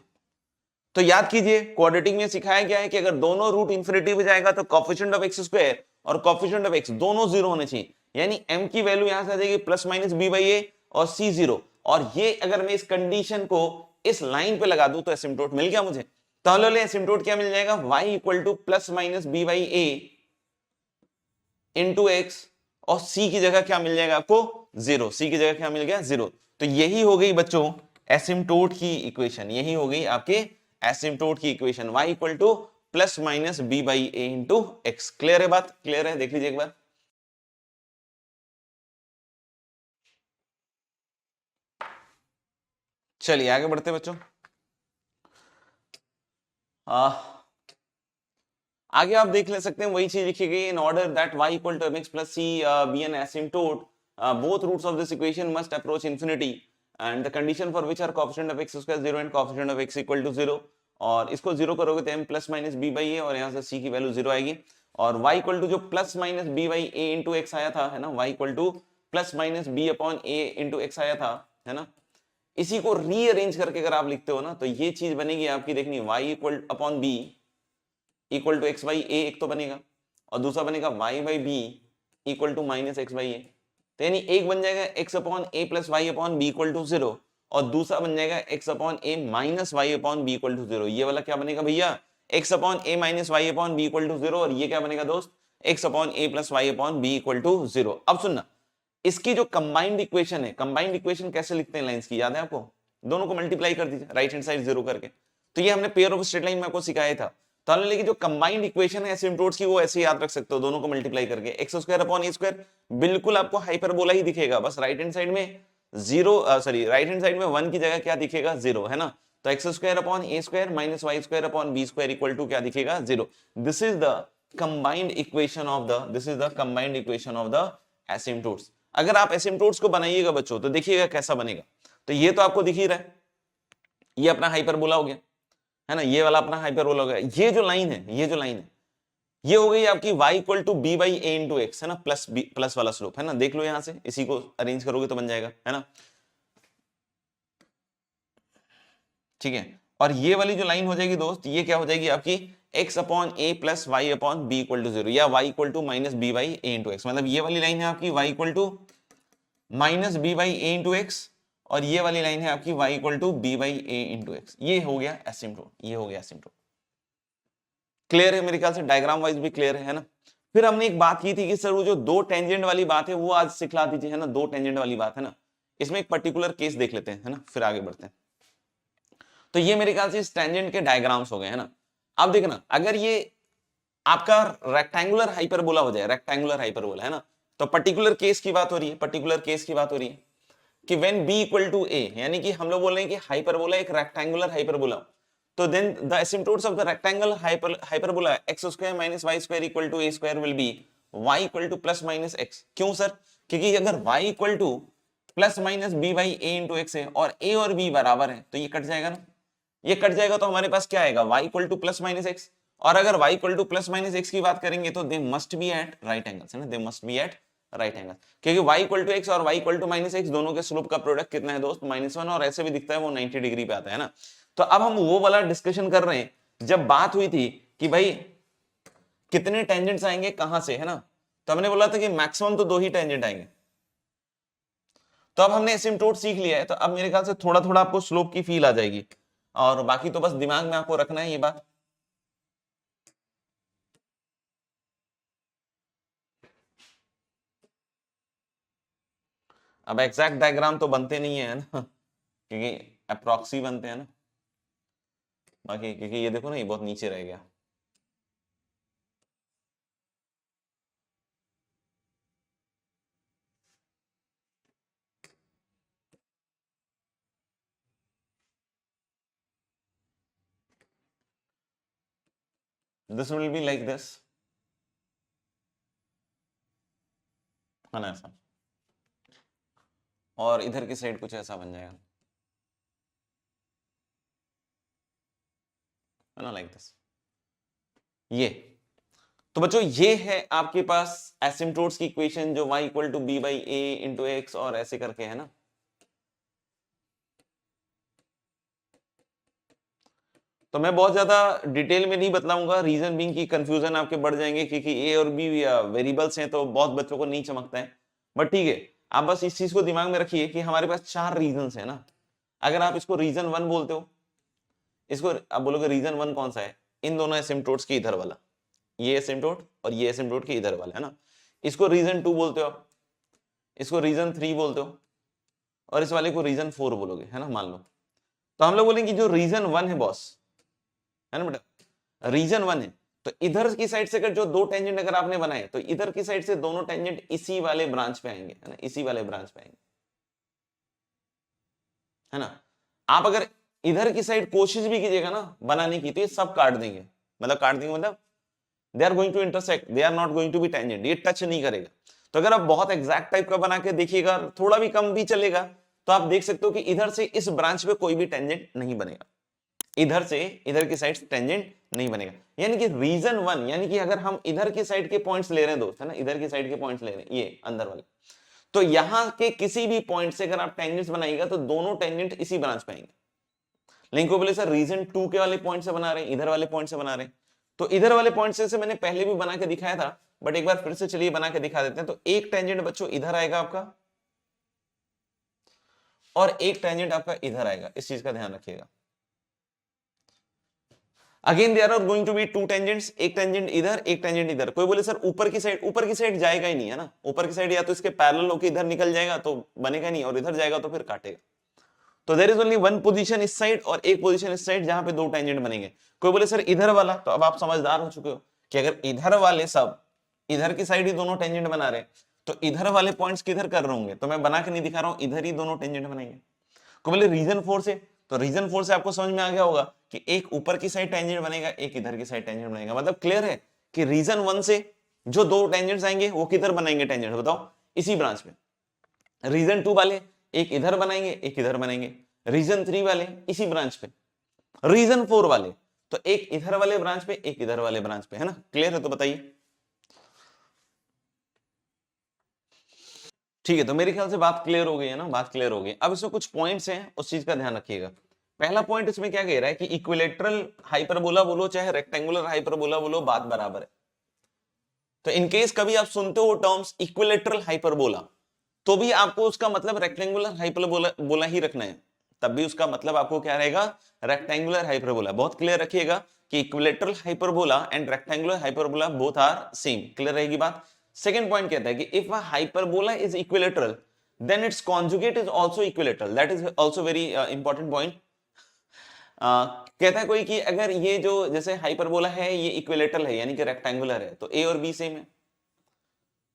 Speaker 1: तो याद कीजिए क्वाड्रेटिक में सिखाया गया है कि अगर दोनों रूट इंफिनिटी पे जाएगा तो कोएफिशिएंट ऑफ एक्स स्क्वायर और कोएफिशिएंट ऑफ एक्स दोनों 0 होने चाहिए, यानी m की वैल्यू यहां से आ जाएगी plus minus B by A और c 0। और ये अगर मैं इस कंडीशन को इस लाइन पे लगा दूं तो एसिम्प्टोट मिल गया मुझे। तो हम लोग एसिम्प्टोट क्या मिल जाएगा, y equal to plus minus B by A into x, और c की जगह क्या मिल जाएगा आपको, 0। c की जगह क्या मिल गया, 0। तो यही हो गई बच्चों एसिम्प्टोट की इक्वेशन, यही हो गई आपके एसिम्प्टोट की equation, y equal to plus minus B by A into x. Clear है बात, क्लियर है, देख लीजिए एक बार। चलिए आगे बढ़ते हैं बच्चों। आगे आप देख ले सकते हैं वही चीज लिखी गई, in order that y equal to mx plus c be an asymptote, both roots of this equation must approach infinity and the condition for which are coefficient of x square 0 and coefficient of x equal to 0। और इसको 0 करोगे तो m plus minus B by A, और यहाँ से c की value 0 आएगी। और y इक्वल टू जो plus minus B by A into X आया था, है ना, y equal to plus minus B upon A into X आया था, है ना। इसी को रीअरेंज करके अगर आप लिखते हो ना तो ये चीज बनेगी आपकी, देखनी y equal upon B equal to X by A, एक तो बनेगा, और दूसरा बनेगा Y by B equal to minus X by A. तो यानी एक बन जाएगा X upon A plus Y upon B equal to 0, और दूसरा बन जाएगा X upon A minus Y upon B equal to 0। ये वाला क्या बनेगा भैया, X upon A minus Y upon B equal to 0, और ये क्या बनेगा दोस्त, x upon A plus Y upon B equal to 0। अब सुनना, इसकी जो कंबाइंड इक्वेशन है, कंबाइंड इक्वेशन कैसे लिखते हैं लाइंस की, याद है आपको, दोनों को मल्टीप्लाई कर दीजिए राइट हैंड साइड 0 करके। तो ये हमने पेयर ऑफ स्ट्रेट लाइन में आपको सिखाया था। तो हमने लेकिन जो कंबाइंड इक्वेशन है एसिम्प्टोट्स की वो ऐसे याद रख सकते हो, दोनों को मल्टीप्लाई करके एक्स स्क्वायर अपॉन ए स्क्वायर बिल्कुल आपको हाइपरबोला ही दिखेगा, बस राइट हैंड साइड में zero sorry right hand side में 1 की जगह क्या दिखेगा 0 है ना। तो x square upon A square minus Y square upon B square equal to क्या दिखेगा 0। This is the combined equation of the asymptotes. अगर आप एसिम्प्टोट्स को बनाइएगा बच्चों तो देखिएगा कैसा बनेगा। तो ये तो आपको दिख ही रहा है, ये अपना हाइपरबोला हो गया है ना, ये वाला अपना हाइपरबोला हो गया। ये जो लाइन है ये हो गई आपकी y equal to b by A into x है ना, प्लस वाला स्लोप है ना। देख लो यहां से इसी को अरेंज करोगे तो बन जाएगा है ना, ठीक है। और ये वाली जो लाइन हो जाएगी दोस्त, ये क्या हो जाएगी आपकी x upon A plus Y upon B equal to 0 या y equal to minus B by A into x. मतलब ये वाली लाइन है आपकी y equal to minus B by A into x, और ये वाली लाइन है आपकी y equal to b by A into x. ये हो गया एसिम्प्टोट, ये हो गया एसिम्प्टोट। क्लियर है मेरे ख्याल से, डायग्राम वाइज भी क्लियर है ना। फिर हमने एक बात की थी कि सर वो जो दो टेंजेंट वाली बात है वो आज सिखला दीजिए है ना, दो टेंजेंट वाली बात है ना। इसमें एक पर्टिकुलर केस देख लेते हैं है ना, फिर आगे बढ़ते हैं। तो ये मेरे ख्याल से इस टेंजेंट के डायग्राम्स हो गए है ना। अब देखना, अगर ये आपका रेक्टेंगुलर हाइपरबोला हो जाए, रेक्टेंगुलर हाइपरबोला है ना, तो पर्टिकुलर केस की बात हो रही है, पर्टिकुलर केस की बात हो रही है कि when b equal to a, यानी कि हम लोग बोल रहे हैं कि हाइपरबोला एक रेक्टेंगुलर हाइपरबोला, तो then the asymptotes of the rectangle hyperbola x square minus y square equal to a square will be y equal to plus minus x। क्यों सर? क्योंकि अगर y equal to plus minus b by a into x है और a और b बराबर है तो ये कट जाएगा ना, ये कट जाएगा तो हमारे पास क्या आएगा y equal to plus minus x. और अगर y equal to plus minus x की बात करेंगे तो they must be at right angles है ना, they must be at right angle, क्योंकि y इक्वल टू एक्स और y equal to minus x दोनों के स्लोप का प्रोडक्ट कितना है दोस्त -1, और ऐसे भी दिखता है वो 90 डिग्री पे आता है ना। तो अब हम वो वाला डिस्कशन कर रहे हैं जब बात हुई थी कि भाई कितने टेंजेंट्स आएंगे कहां से है ना, तो हमने बोला था कि मैक्सिमम तो 2 ही टेंजेंट आएंगे। तो अब हमने एसिम्प्टोट सीख लिया है, तो अब मेरे ख्याल से थोड़ा थोड़ा आपको स्लोप की फील आ जाएगी, और बाकी तो बस दिमाग में आपको रखना है ये बात। अब एग्जैक्ट डायग्राम तो बनते नहीं है ना, क्योंकि अप्रॉक्सी बनते हैं ना, बाकी क्योंकि ये देखो ना ये बहुत नीचे रह गया। This will be like this है ना, ऐसा, और इधर की साइड कुछ ऐसा बन जाएगा है ना, लाइक दिस। ये तो बच्चों ये है आपके पास एसिम्प्टोट्स की इक्वेशन जो y equal to b by A into x और ऐसे करके है ना। तो मैं बहुत ज्यादा डिटेल में नहीं बतलाऊंगा, रीजन बीइंग की कंफ्यूजन आपके बढ़ जाएंगे, क्योंकि ए और बी वेरिएबल्स हैं तो बहुत बच्चों को नहीं चमकता है। बट ठीक है, आप बस इस चीज को दिमाग में रखिए कि हमारे पास 4 रीजंस है ना। अगर आप इसको रीजन 1 बोलते हो, इसको आप बोलोगे रीजन 1 कौन सा है, इन दोनों एसिम्प्टोट्स के इधर वाला, ये एसिम्प्टोट और ये एसिम्प्टोट के इधर वाला है ना। इसको रीजन 2 बोलते हो आप, इसको रीजन 3 बोलते हो, और इस वाले को रीजन 4 बोलोगे है ना, मान लो। तो हम लोग बोलेंगे जो रीजन 1 है बॉस, है ना बेटा, रीजन 1 है, तो इधर की साइड से अगर जो 2 टेंजेंट अगर आपने बनाए तो इधर की साइड से दोनों टेंजेंट इसी वाले ब्रांच पे आएंगे है ना, इसी वाले ब्रांच पे आएंगे है ना। आप अगर इधर की साइड कोशिश भी कीजिएगा ना बनाने की तो ये सब काट देंगे, मतलब काट देंगे मतलब they are going to intersect, they are not going to be tangent, ये टच नहीं करेगा। तो अगर आप बहुत एग्जैक्ट टाइप का बना के देखिएगा, थोड़ा भी कम भी चलेगा, तो आप देख सकते हो कि इधर से इस ब्रांच पे कोई भी टेंजेंट नहीं बनेगा, इधर से इधर की साइड टेंजेंट नहीं बनेगा। यानी कि रीजन 1, यानी कि अगर हम इधर की साइड के पॉइंट्स ले रहे हैं दोस्त है ना, इधर की साइड के पॉइंट्स ले रहे हैं ये अंदर वाले, तो यहां के किसी भी पॉइंट से अगर आप टेंजेंट्स बनाइएगा तो दोनों टेंजेंट इसी ब्रांच पे आएंगे। लेकिन को बोले सर रीजन 2 के वाले पॉइंट से बना रहे हैं, इधर वाले पॉइंट से बना रहे हैं, तो इधर वाले पॉइंट से मैंने पहले भी बना के दिखाया था, बट एक बार फिर से चलिए बना के दिखा देते हैं। तो एक टेंजेंट बच्चों इधर आएगा आपका, और एक टेंजेंट आपका इधर आएगा, इस चीज का ध्यान रखिएगा। Again there are going to be 2 tangents, एक टेंजेंट इधर एक टेंजेंट इधर। कोई बोले सर ऊपर की साइड जाएगा ही नहीं है ना, ऊपर की साइड या तो इसके पैरेलल होकर इधर निकल जाएगा तो बनेगा नहीं, और इधर जाएगा तो फिर काटेगा। तो there is only one position इस साइड और एक पोजीशन इस साइड जहां पे दो टेंजेंट बनेंगे। कोई बोले सर इधर वाला, तो अब आप समझदार हो चुके हो कि अगर इधर वाले सब इधर की साइड ही दोनों टेंजेंट बना रहे हैं तो इधर वाले पॉइंट्स किधर कर रहे होंगे, तो मैं बना के नहीं दिखा रहा हूं, इधर ही दोनों टेंजेंट बनाएंगे। कोई बोले रीजन 4 से, तो रीजन 4 से आपको समझ में आ गया होगा कि एक ऊपर की साइड टेंजेंट बनेगा, एक इधर की साइड टेंजेंट बनेगा। मतलब क्लियर है कि रीजन 1 से जो दो टेंजेंट्स आएंगे वो किधर बनाएंगे टेंजेंट, बताओ, इसी ब्रांच पे। रीजन 2 वाले एक इधर बनाएंगे एक इधर बनाएंगे, रीजन 3 वाले इसी ब्रांच पे, रीजन 4 वाले तो एक इधर वाले ब्रांच पे एक इधर वाले ब्रांच पे, है ना। क्लियर है, तो बताइए। ठीक है, तो मेरे ख्याल से बात क्लियर हो गई है ना, बात क्लियर हो गई। अब इसमें कुछ पॉइंट्स हैं, उस चीज का ध्यान रखिएगा। पहला पॉइंट इसमें क्या कह रहा है कि इक्विलेटरल हाइपरबोला बोलो चाहे रेक्टेंगुलर हाइपरबोला बोलो, बात बराबर है। तो इनकेस कभी आप सुनते हो टर्म्स इक्विलेटरल हाइपरबोला, तो भी आपको उसका मतलब रेक्टेंगुलर हाइपरबोला ही रखना है, तब भी उसका मतलब आपको क्या रहेगा, रेक्टेंगुलर हाइपरबोला। बहुत क्लियर रखिएगा कि equilateral hyperbola and rectangular hyperbola both are same. Clear रहेगी बात। सेकंड पॉइंट कहता है कि if a hyperbola is equilateral then its conjugate is also equilateral. That is also very important point. कहता है कोई कि अगर ये जो जैसे हाइपरबोला है ये इक्विलेटरल है यानी कि रेक्टेंगुलर है, तो ए और बी सेम है,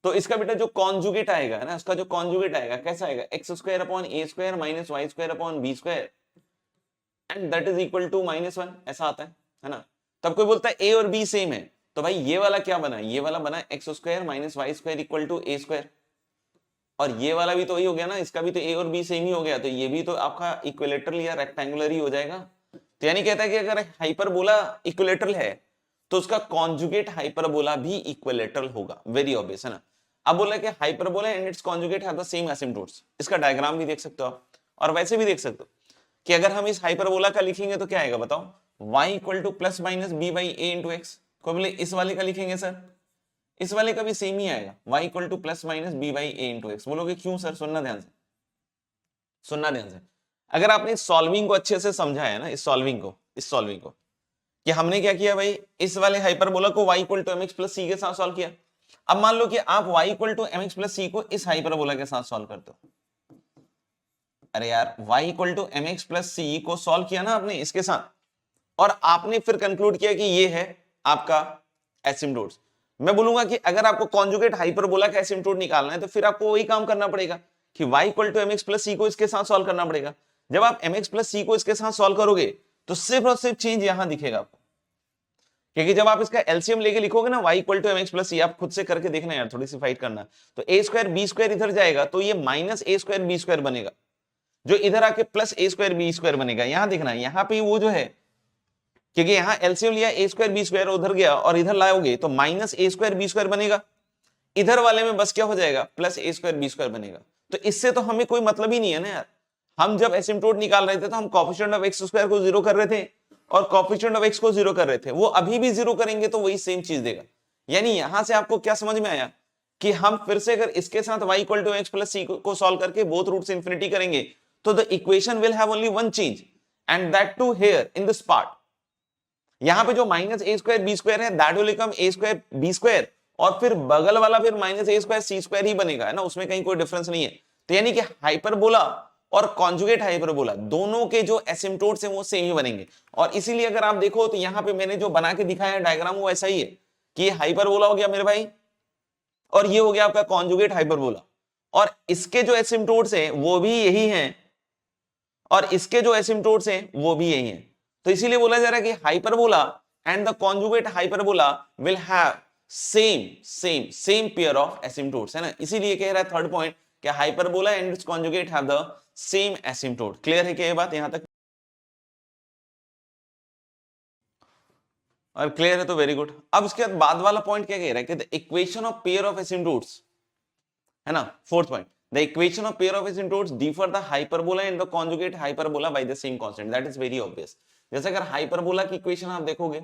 Speaker 1: तो इसका बेटा जो कॉन्जुगेट आएगा ना, उसका जो कॉन्जुगेट आएगा कैसा आएगा, x square upon A square minus Y square upon B square and that is equal to -1, ऐसा आता है ना। तब कोई बोलता है ए और बी सेम है, तो भाई ये वाला क्या बना, ये वाला बना x square minus Y square equal to a square, और ये वाला भी तो वही हो गया ना, इसका भी तो ए और बी सेम ही हो गया, तो ये भी तो आपका इक्विलेटरल या रेक्टेंगुलर ही हो जाएगा। तो यानी कहता है कि अगर हाइपरबोला इक्विलेटरल है तो उसका कॉन्जुगेट हाइपरबोला भी इक्विलेटरल होगा। वेरी ऑब्वियस है ना। अब बोला कि hyperbola and it's conjugate have the same asymptotes. इसका डायग्राम भी देख सकते हो आप, और वैसे भी देख सकते हो कि अगर हम इस हाइपरबोला का लिखेंगे तो क्या आएगा बताओ, y equal to plus minus B by A into x. कोई बोले इस वाले का लिखेंगे सर, इस वाले का भी सेम ही आएगा, y equal to plus minus B by A into x. बोलोगे क्यों सर, सुनना ध्यान से, सुनना ध्यान से। अगर आपने इस सॉल्विंग को अच्छे से समझा है ना, इस सॉल्विंग को कि हमने क्या किया भाई, इस वाले हाइपरबोला को y equal to mx plus C के साथ सॉल्व किया। अब मान लो कि आप y equal to mx plus सी को इस हाइपरबोला के साथ सॉल्व करते हो। अरे यार y equal to mx plus सी को सॉल्व किया ना आपने इसके साथ, और आपने फिर कंक्लूड किया कि ये है आपका एसिम्पटोट्स। मैं बोलूंगा कि अगर आपको कॉन्जुगेट हाइपरबोला का एसिम्पटोट निकालना है तो फिर आपको वही काम करना पड़ेगा कि y equal to mx plus सी को इसके साथ सॉल्व करना पड़ेगा। जब आप mx प्लस सी को इसके साथ सॉल्व करोगे तो सिर्फ और सिर्फ चेंज यहां दिखेगा आपको, क्योंकि जब आप इसका एलसीएम लेके लिखोगे ना y equal to mx plus c, आप खुद से करके देखना यार, थोड़ी सी फाइट करना, तो ए स्क्वायर बी स्क्वायर इधर जाएगा तो ये माइनस ए स्क्वायर बी स्क्वायर बनेगा, जो इधर आके प्लस ए स्क्वायर बी स्क्वायर बनेगा। यहां देखना, यहां पे वो जो है, क्योंकि यहां एलसीएम लिया ए स्क्वायर बी स्क्वायर उधर गया और इधर लाओगे तो माइनस ए स्क्वायर बी स्क्वायर बनेगा, इधर वाले में बस क्या हो जाएगा, प्लस ए स्क्वायर बी स्क्वायर बनेगा। तो इससे तो हमें कोई मतलब ही नहीं है ना यार। हम जब एसिम्पटोट निकाल रहे थे तो हम कोएफिशिएंट ऑफ एक्स स्क्वायर को जीरो कर रहे थे और कोएफिशिएंट ऑफ एक्स को जीरो कर रहे थे, वो अभी भी जीरो करेंगे तो वही सेम चीज देगा। यानी यहां से आपको क्या समझ में आया कि हम फिर से अगर इसके साथ y equal to x plus सी को सॉल्व करके बोथ रूट से इंफिनिटी करेंगे तो the equation will have only one change and that too here in this part. यहां पे जो माइनस ए स्क्वायर बी स्क्वायर है that will become A square B square, और फिर बगल वाला फिर माइनस ए स्क्वायर सी स्क्वायर ही बनेगा, है ना, उसमें कहीं कोई डिफरेंस नहीं है। तो यानी कि हाइपरबोला और कॉन्जुगेट हाइपरबोला दोनों के जो एसिम्पटोट्स हैं वो सेम ही बनेंगे। और इसीलिए अगर आप देखो तो यहां पे मैंने जो बना के दिखाया है डायग्राम वो ऐसा ही है कि ये हाइपरबोला हो गया मेरे भाई, और ये हो गया आपका कॉन्जुगेट हाइपरबोला, और इसके जो एसिम्पटोट्स हैं वो भी यही हैं, और इसके जो एसिम्पटोट्स हैं वो भी यही हैं। तो इसीलिए बोला जा रहा है कि hyperbola and the conjugate hyperbola will have same pair of asymptotes, है ना। इसीलिए कह रहा है थर्ड पॉइंट कि hyperbola and it's conjugate have the same asymptote. Clear है क्या ये बात यहां तक? और क्लियर है तो वेरी गुड। अब उसके बाद वाला पॉइंट क्या कह रहा है कि the equation of pair of asymptotes, है ना, fourth point, the equation of pair of asymptotes differ the hyperbola and the conjugate hyperbola by the same constant. That is very obvious. जैसे अगर हाइपरबोला की इक्वेशन आप देखोगे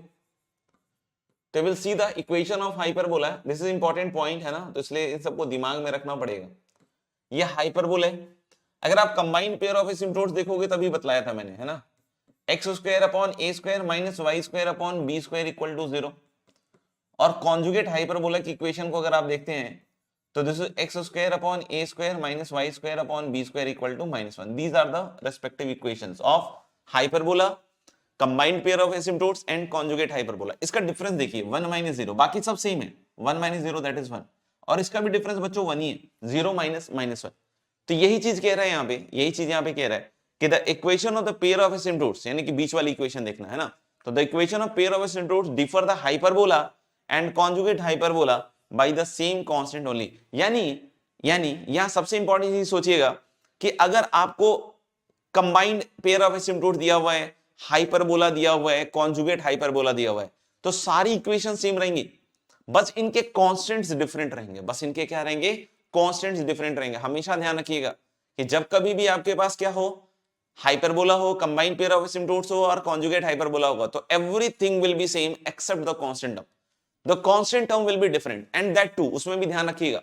Speaker 1: तो will see the equation of hyperbola, this is important point है ना, तो इसलिए इन सबको दिमाग में रखना पड़ेगा। ये हाइपरबोला है, अगर आप कंबाइंड पेयर ऑफ एसिम्पटोट्स देखोगे तभी बतलाया था मैंने, है ना, x square upon A square minus Y square upon B square equal to 0। और कॉन्जुगेट हाइपरबोला की इक्वेशन को अगर आप देखते हैं तो this is x square upon A square minus Y square upon B square equal to -1. These are the respective equations of hyperbola, combined pair of asymptotes and conjugate hyperbola. इसका difference देखिए 1 - 0, बाकी सब सेम है. 1 - 0 that is 1, और इसका भी difference बच्चों 1 ही है, 0 माइनस -1. तो यही चीज कह रहा है यहाँ पे, यही चीज यहाँ पे कह रहा है कि the equation of the pair of asymptotes, यानी कि बीच वाली इक्वेशन देखना है ना. तो the equation of pair of asymptotes differ the hyperbola and conjugate hyperbola by the same constant only. यानी यहां सबसे इंपॉर्टेंट चीज सोचिएगा कि अगर आपको कंबाइंड पेयर ऑफ एसिम्प्टोट दिया हुआ है, हाइपरबोला दिया हुआ है, कॉन्जुगेट हाइपरबोला दिया हुआ है, तो सारी इक्वेशन सेम रहेंगी, बस इनके कांस्टेंट्स डिफरेंट रहेंगे. बस इनके क्या रहेंगे, कांस्टेंट्स डिफरेंट रहेंगे. हमेशा ध्यान रखिएगा कि जब कभी भी आपके पास क्या हो, हाइपरबोला हो, कंबाइंड पेयर ऑफ एसिम्प्टोट्स हो और कॉन्जुगेट हाइपरबोला होगा, तो everything will be same except the constant term. The constant term will be different, and that too, उसमें भी ध्यान रखिएगा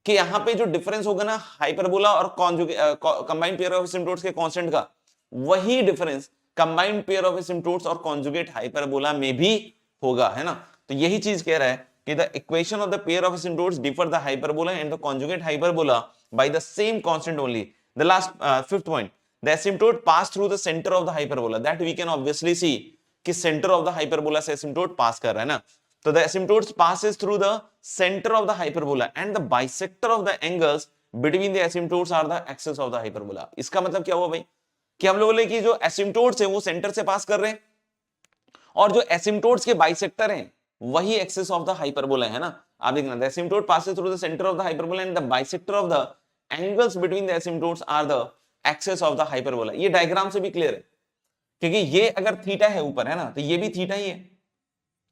Speaker 1: कि यहां पे जो डिफरेंस होगा ना हाइपरबोला और कंबाइंड पेयर ऑफ एसिम्प्टोट्स के कांस्टेंट का, वही difference combined pair of asymptotes और कॉन्जुगेट हाइपरबोला में भी होगा, है ना. तो यही चीज कह रहा है कि the equation of the pair of asymptotes differ the hyperbola and the conjugate hyperbola by the same constant only. The last fifth point, the asymptote pass through the centre of the hyperbola, that we can obviously see कि centre of the hyperbola से asymptote pass कर रहा है ना. So the asymptotes passes through the center of the hyperbola and the bisector of the angles between the asymptotes are the axis of the hyperbola. इसका मतलब क्या हुआ भाई कि हम लोग बोले कि जो asymptotes है वो सेंटर से पास कर रहे हैं और जो asymptotes के बाइसेक्टर हैं वही एक्सिस ऑफ द हाइपरबोला है ना. आप देखना, the asymptote passes through the center of the hyperbola and the bisector of the angles between the asymptotes are the axis of the hyperbola. ये डायग्राम से भी क्लियर है, क्योंकि ये अगर थीटा है ऊपर, है ना, तो ये भी थीटा ही है,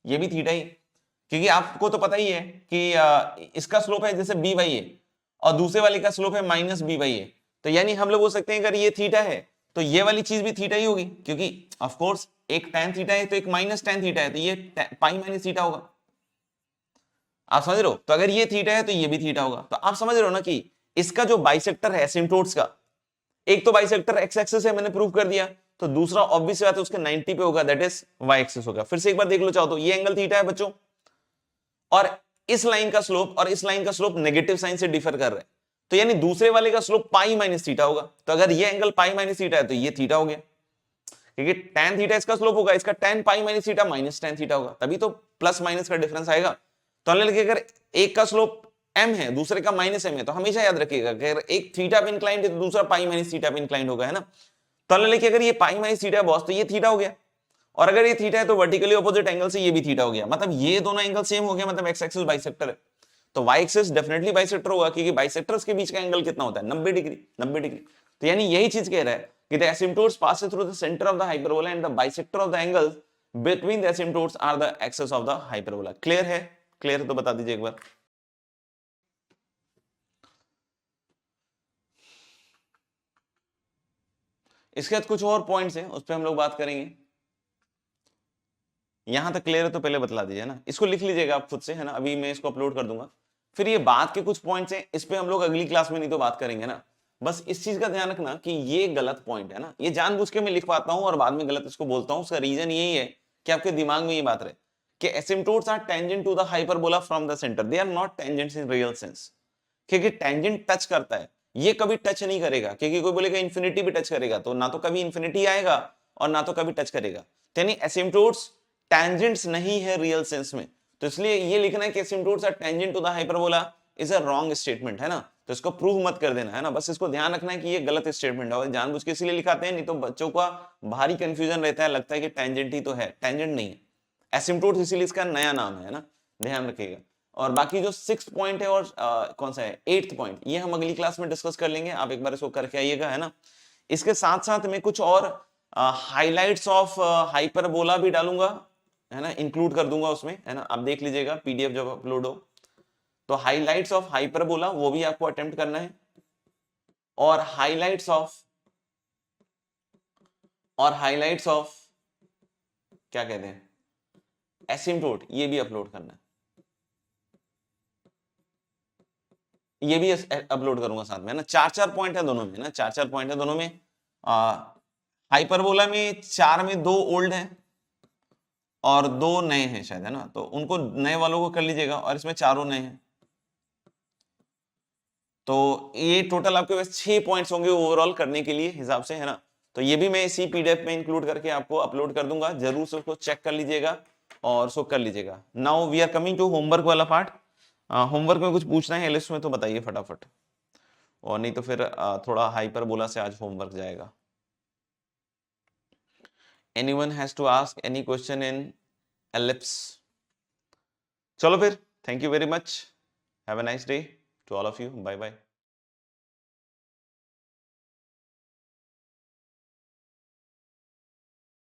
Speaker 1: ये भी थीटा ही है. क्योंकि आपको तो पता ही है कि इसका स्लोप है जैसे बी बाई ए और दूसरे वाले का स्लोप है माइनस बी बाई ए. तो यानी हम लोग बोल सकते हैं अगर ये थीटा है तो ये वाली चीज भी थीटा ही होगी, क्योंकि ऑफ कोर्स एक tan थीटा है तो एक माइनस tan थीटा है, तो ये पाई माइनस थीटा होगा. आप समझ रहे हो. तो अगर ये थीटा है तो ये भी थीटा होगा. तो आप समझ रहे हो ना कि इसका जो बाइसेक्टर है एसिम्प्टोट्स का, एक तो बाइसेक्टर एक्स एक्सिस है, मैंने प्रूव कर दिया, तो दूसरा ऑब्वियस बात है उसके 90 पे होगा, दैट इज वाई एक्सिस होगा. फिर से एक बार देख लो चाहो तो, ये एंगल थीटा है बच्चों और इस लाइन का स्लोप और इस लाइन का स्लोप नेगेटिव साइन से डिफर कर रहे हैं, तो यानी दूसरे वाले का स्लोप पाई माइनस थीटा होगा. तो अगर ये एंगल पाई माइनस थीटा है तो ये थीटा हो गया, क्योंकि tan थीटा इसका स्लोप होगा, इसका tan pi minus theta minus tan theta होगा, तभी तो प्लस माइनस का डिफरेंस आएगा. तो अगर एक का स्लोप m है दूसरे का माइनस m है, तो हमेशा याद रखिएगा कि अगर एक थीटा पे इंक्लाइंड है तो दूसरा पाई माइनस थीटा पे इंक्लाइंड होगा, है ना. तो अगर ये पाई माइनस थीटा है बॉस, तो ये थीटा हो गया, और अगर ये थीटा है तो वर्टिकली ऑपोजिट एंगल से ये भी थीटा हो गया, मतलब ये दोनों एंगल सेम हो गया, मतलब एक्स एक्सिस बाइसेक्टर है. तो वाई एक्सिस डेफिनेटली बाइसेक्टर होगा, क्योंकि बाइसेक्टर्स के बीच का एंगल कितना होता है, 90 डिग्री, 90 डिग्री. तो यानी यही चीज कह रहा है कि the asymptotes pass through the centre of the hyperbola and the bisector of the angles between the asymptotes are the axis of the hyperbola. Clear है? क्लियर है तो बता दीजिए एक बार. इसके बाद कुछ और पॉइंट्स हैं, उस पर हम लोग बात करेंगे. यहां तक क्लियर है तो पहले बतला दीजिए ना, इसको लिख लीजिएगा आप खुद से, है ना. अभी मैं इसको अपलोड कर दूंगा. फिर ये बात के कुछ पॉइंट्स हैं, इस पे हम लोग अगली क्लास में नहीं तो बात करेंगे ना. बस इस चीज का ध्यान रखना कि ये गलत पॉइंट है ना, ये जानबूझ के मैं लिख पाता हूं और बाद में गलत इसको बोलता हूं. उसका रीजन यही है कि आपके दिमाग में ये बात रहे कि asymptotes are tangent to the hyperbola from the centre, they are not tangents in real sense. क्योंकि टेंजेंट टच करता है, ये कभी टच नहीं करेगा, क्योंकि कोई बोलेगा इन्फिनिटी भी टच करेगा, तो ना तो कभी इन्फिनिटी आएगा और ना तो कभी टच करेगा. यानी एसिम्प्टोट्स टेंजेंट्स नहीं है रियल सेंस में. तो इसलिए ये लिखना है कि asymptotes are tangent to the hyperbola is a wrong statement, है ना. तो इसको प्रूव मत कर देना, है ना. बस इसको ध्यान रखना है कि ये गलत स्टेटमेंट है, जानबूझ के इसलिए लिखाते हैं, नहीं तो बच्चों का भारी कंफ्यूजन रहता है, लगता है कि टेंजेंट ही तो है, टेंजेंट नहीं है. एसिम्प्टोट्स इसीलिए इसका नया नाम है ना, ध्यान रखिएगा. और बाकी जो 6th पॉइंट है और कौन सा है 8th पॉइंट, ये हम अगली क्लास में डिस्कस कर लेंगे. आप एक बार इसको करके आइएगा, है ना. इसके साथ साथ मैं कुछ और हाइलाइट्स ऑफ हाइपरबोला भी डालूंगा, है ना, इंक्लूड कर दूंगा उसमें, है ना. आप देख लीजिएगा पीडीएफ जब अपलोड हो तो हाइलाइट्स ऑफ हाइपरबोला वो भी आपको अटेम्प्ट करना है, और हाइलाइट्स ऑफ क्या कहते हैं एसिम्प्टोट, ये भी अपलोड करना है. ये भी अपलोड करूंगा साथ में, है ना. 4 पॉइंट है दोनों में, ना 4 पॉइंट है दोनों में. हाइपरबोला में 4 में 2 ओल्ड हैं और 2 नए हैं शायद, है ना. तो उनको नए वालों को कर लीजिएगा, और इसमें चारों नए हैं. तो ये टोटल आपके पास 6 पॉइंट्स होंगे ओवरऑल करने के लिए हिसाब से, है ना। तो ये भी मैं इसी पीडीएफ में इंक्लूड करके आपको अपलोड कर दूंगा, जरूर से उसको चेक कर लीजिएगा और सो कर लीजिएगा। Now we are coming to homework वाला पार्ट। होमवर्क में कुछ पूछना है लिस्ट में तो बताइए फटाफट, और नहीं तो फिर थोड़ा हाइपर बोला से आज होमवर्क जाएगा। Anyone has to ask any question in ellipse? चलो फिर, thank you very much, have a nice day to all of you, bye bye.